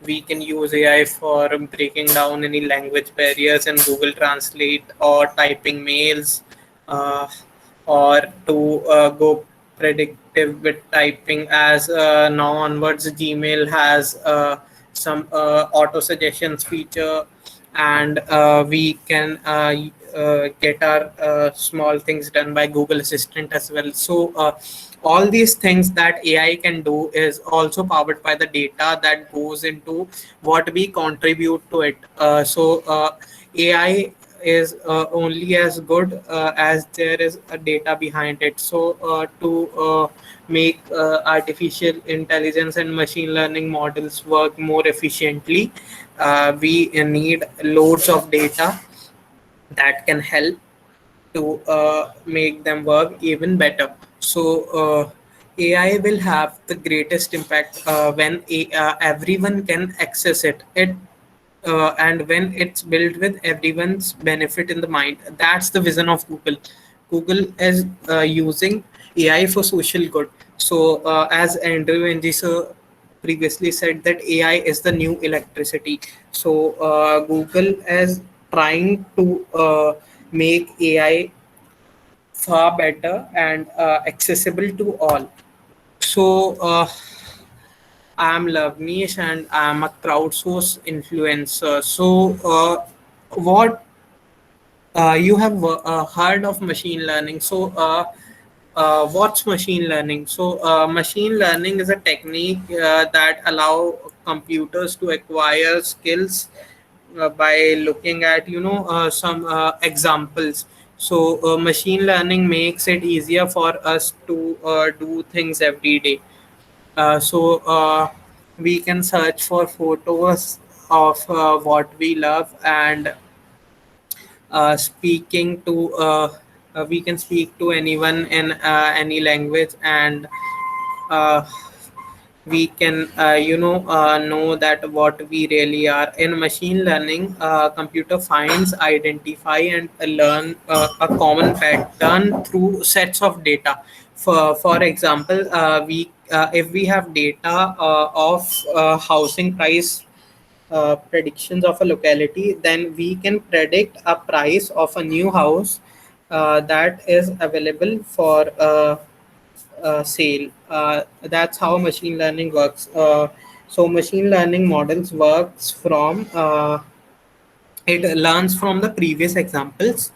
we can use AI for breaking down any language barriers in Google Translate or typing mails, uh, or to go predictive with typing. As now onwards, Gmail has some auto suggestions feature, and we can get our small things done by Google Assistant as well. So all these things that AI can do is also powered by the data that goes into what we contribute to it. AI is only as good as there is a data behind it. So to make artificial intelligence and machine learning models work more efficiently, we need loads of data that can help to make them work even better. So AI will have the greatest impact when everyone can access it. And when it's built with everyone's benefit in the mind. That's the vision of Google. Google is using AI for social good. So as Andrew Ng sir previously said that AI is the new electricity. So Google is trying to make AI far better and accessible to all. So I'm Lavneesh and I'm a crowdsource influencer. So what you have heard of machine learning. So what's machine learning? So machine learning is a technique that allow computers to acquire skills by looking at some examples. So machine learning makes it easier for us to do things every day. So we can search for photos of what we love, and speaking to we can speak to anyone in any language, and uh, we can know that what we really are. In machine learning, computer finds, identify, and learn a common pattern through sets of data. For example, we if we have data of housing price predictions of a locality, then we can predict a price of a new house that is available for sale. That's how machine learning works. So machine learning models works from it learns from the previous examples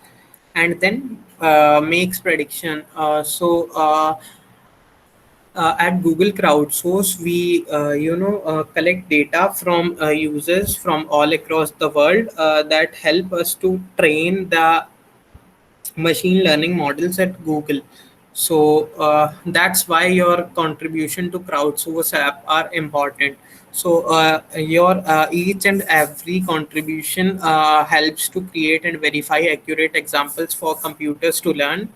and then makes prediction. At Google Crowdsource, we collect data from users from all across the world that help us to train the machine learning models at Google. So that's why your contribution to crowdsource app are important. So your each and every contribution helps to create and verify accurate examples for computers to learn,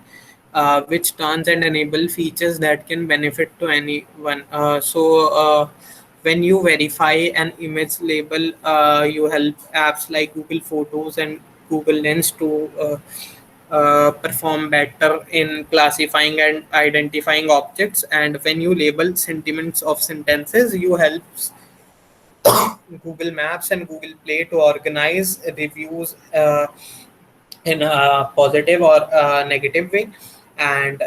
which turns and enable features that can benefit to anyone. When you verify an image label, you help apps like Google Photos and Google Lens to perform better in classifying and identifying objects. And when you label sentiments of sentences, you help Google Maps and Google Play to organize reviews in a positive or negative way. And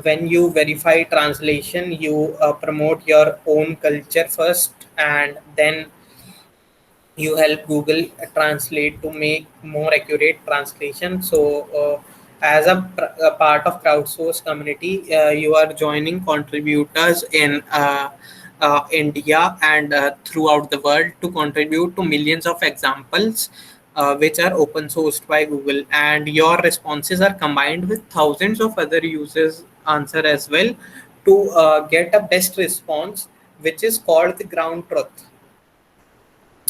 when you verify translation, you promote your own culture first, and then you help Google Translate to make more accurate translation. So as a part of crowdsource community, you are joining contributors in India and throughout the world to contribute to millions of examples which are open sourced by Google, and your responses are combined with thousands of other users answer as well to get a best response, which is called the ground truth.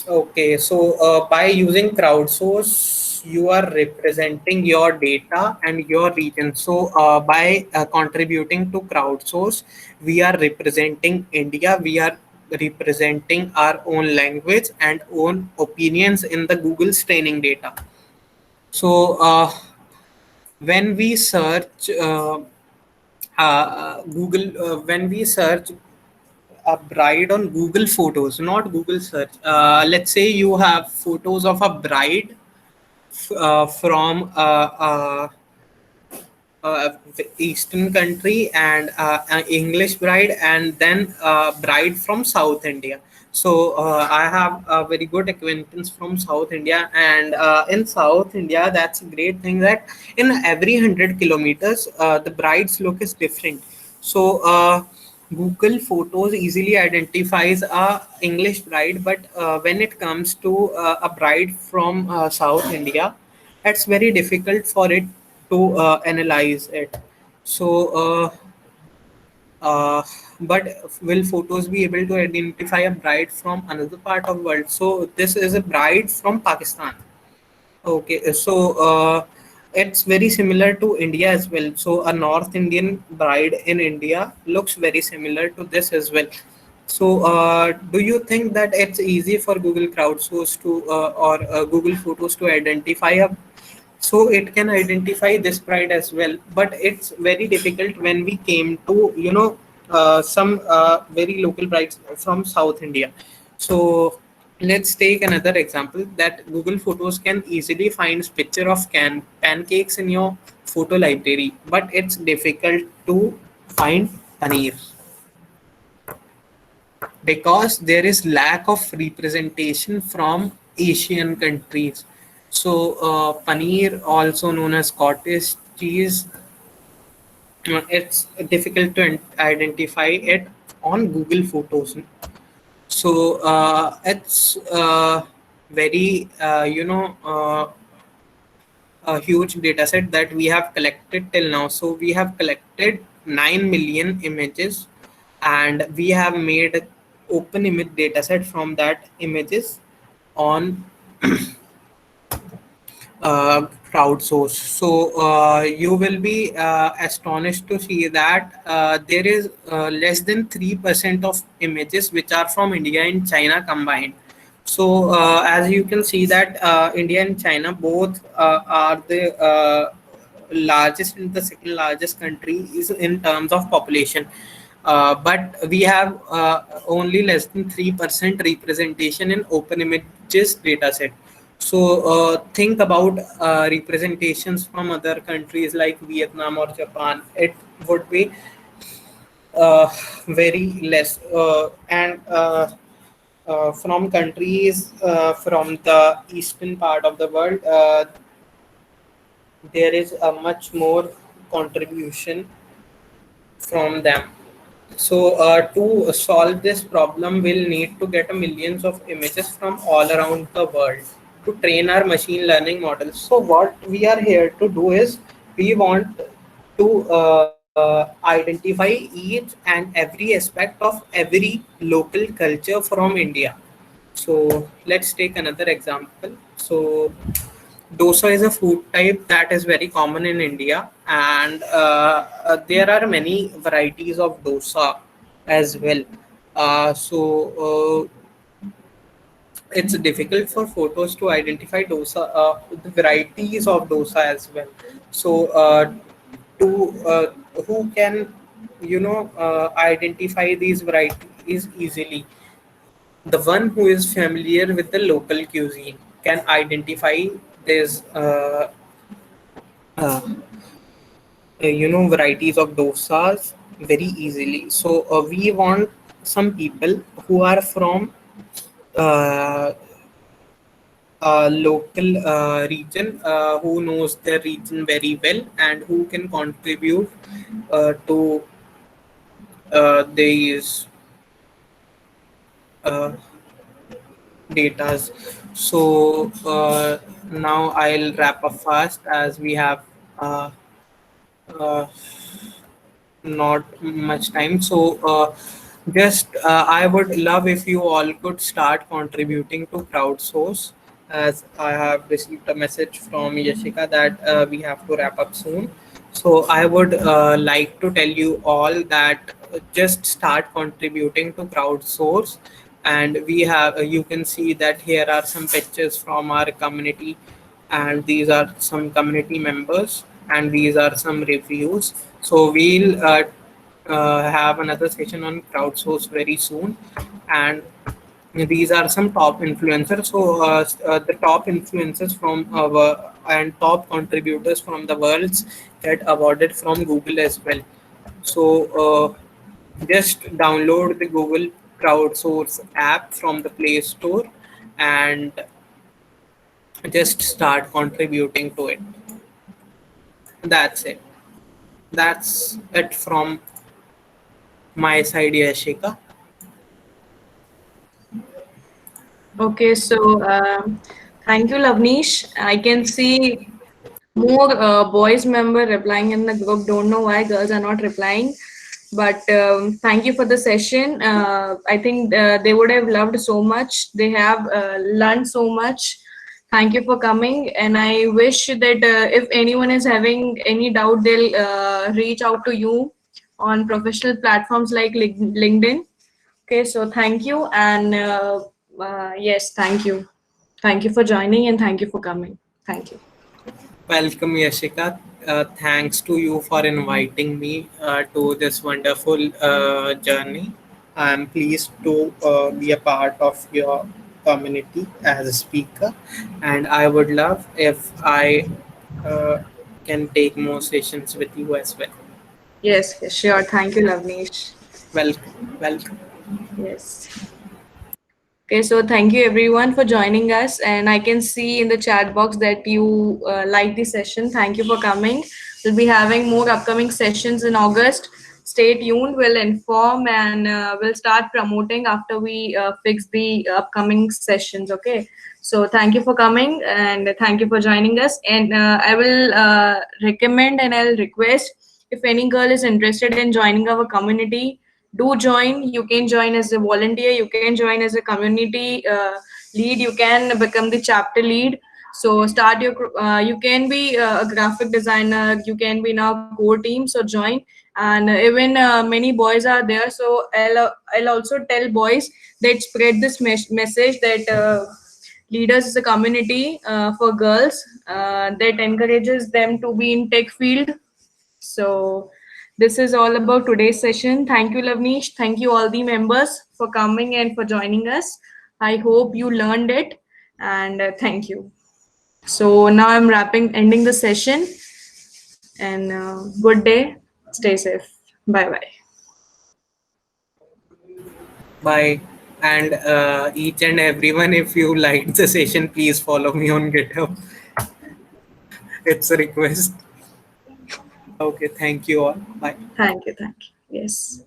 Okay, so by using crowdsource, you are representing your data and your region. So by contributing to crowdsource, we are representing India. We are representing our own language and own opinions in the Google's training data. So when we search Google, when we search a bride on Google Photos, not Google search. Let's say you have photos of a bride from Eastern country and an English bride, and then bride from South India. So I have a very good acquaintance from South India, and in South India, that's a great thing that in every 100 kilometers, the bride's look is different. So Google Photos easily identifies a English bride, but when it comes to a bride from South India, it's very difficult for it to analyze it. So, but will photos be able to identify a bride from another part of world? So this is a bride from Pakistan. Okay, so it's very similar to India as well. So a North Indian bride in India looks very similar to this as well. So do you think that it's easy for Google Crowdsource to or Google Photos to identify a, so it can identify this bride as well, but it's very difficult when we came to some very local brides from South India. So let's take another example that Google Photos can easily find picture of pancakes in your photo library, but it's difficult to find paneer because there is lack of representation from Asian countries. So paneer, also known as cottage cheese, it's difficult to identify it on Google Photos. So it's very a huge data set that we have collected till now. So we have collected 9 million images, and we have made open image data set from that images on crowdsource. So you will be astonished to see that there is less than 3% of images which are from India and China combined. So as you can see that India and China both are the largest and the second largest country is in terms of population. But we have only less than 3% representation in open images dataset. So think about representations from other countries like Vietnam or Japan. It would be very less. And from countries from the eastern part of the world, there is a much more contribution from them. So to solve this problem, we'll need to get millions of images from all around the world to train our machine learning models. So what we are here to do is we want to identify each and every aspect of every local culture from India. So let's take another example. So dosa is a food type that is very common in India, and there are many varieties of dosa as well. So it's difficult for photos to identify dosa, the varieties of dosa as well. So to who can identify these varieties easily? The one who is familiar with the local cuisine can identify this uh, varieties of dosas very easily. So we want some people who are from uh, local region, who knows their region very well and who can contribute to these uh, datas. So now I'll wrap up fast as we have uh, not much time. So just I would love if you all could start contributing to crowdsource, as I have received a message from Yashika that we have to wrap up soon. So I would like to tell you all that just start contributing to crowdsource. And we have you can see that here are some pictures from our community, and these are some community members, and these are some reviews. So we'll have another session on crowdsource very soon, and these are some top influencers. So the top influencers from our and top contributors from the worlds get awarded from Google as well. So just download the Google crowdsource app from the Play Store and just start contributing to it. That's it. That's it from my side, Yashika. Okay, so thank you, Lavnish. I can see more boys member replying in the group. Don't know why girls are not replying, but thank you for the session. I think they would have loved so much. They have learned so much. Thank you for coming, and I wish that if anyone is having any doubt, they'll reach out to you on professional platforms like LinkedIn. Okay, so thank you, and yes, thank you. Thank you for joining, and thank you for coming. Thank you. Welcome, Yashika. Thanks to you for inviting me to this wonderful journey. I'm pleased to be a part of your community as a speaker, and I would love if I uh, can take more sessions with you as well. Yes, yes, sure. Thank you, Lavnish. Welcome, welcome. Yes. Okay, so thank you everyone for joining us, and I can see in the chat box that you like the session. Thank you for coming. We'll be having more upcoming sessions in August. Stay tuned. We'll inform, and we'll start promoting after we fix the upcoming sessions. Okay. So thank you for coming, and thank you for joining us. And I will recommend and I'll request, if any girl is interested in joining our community, do join. You can join as a volunteer, you can join as a community lead, you can become the chapter lead. So start your. You can be a graphic designer. You can be in our core team. So join. And even many boys are there. So I'll also tell boys that spread this message that Leaders is a community for girls that encourages them to be in tech field. So this is all about today's session. Thank you, Lavnish. Thank you all the members for coming and for joining us. I hope you learned it, and thank you. So now I'm ending the session, and good day. Stay safe. Bye bye. Bye. And each and everyone, if you liked the session, please follow me on GitHub. It's a request. Okay, thank you all. Bye. Thank you. Thank you. Yes.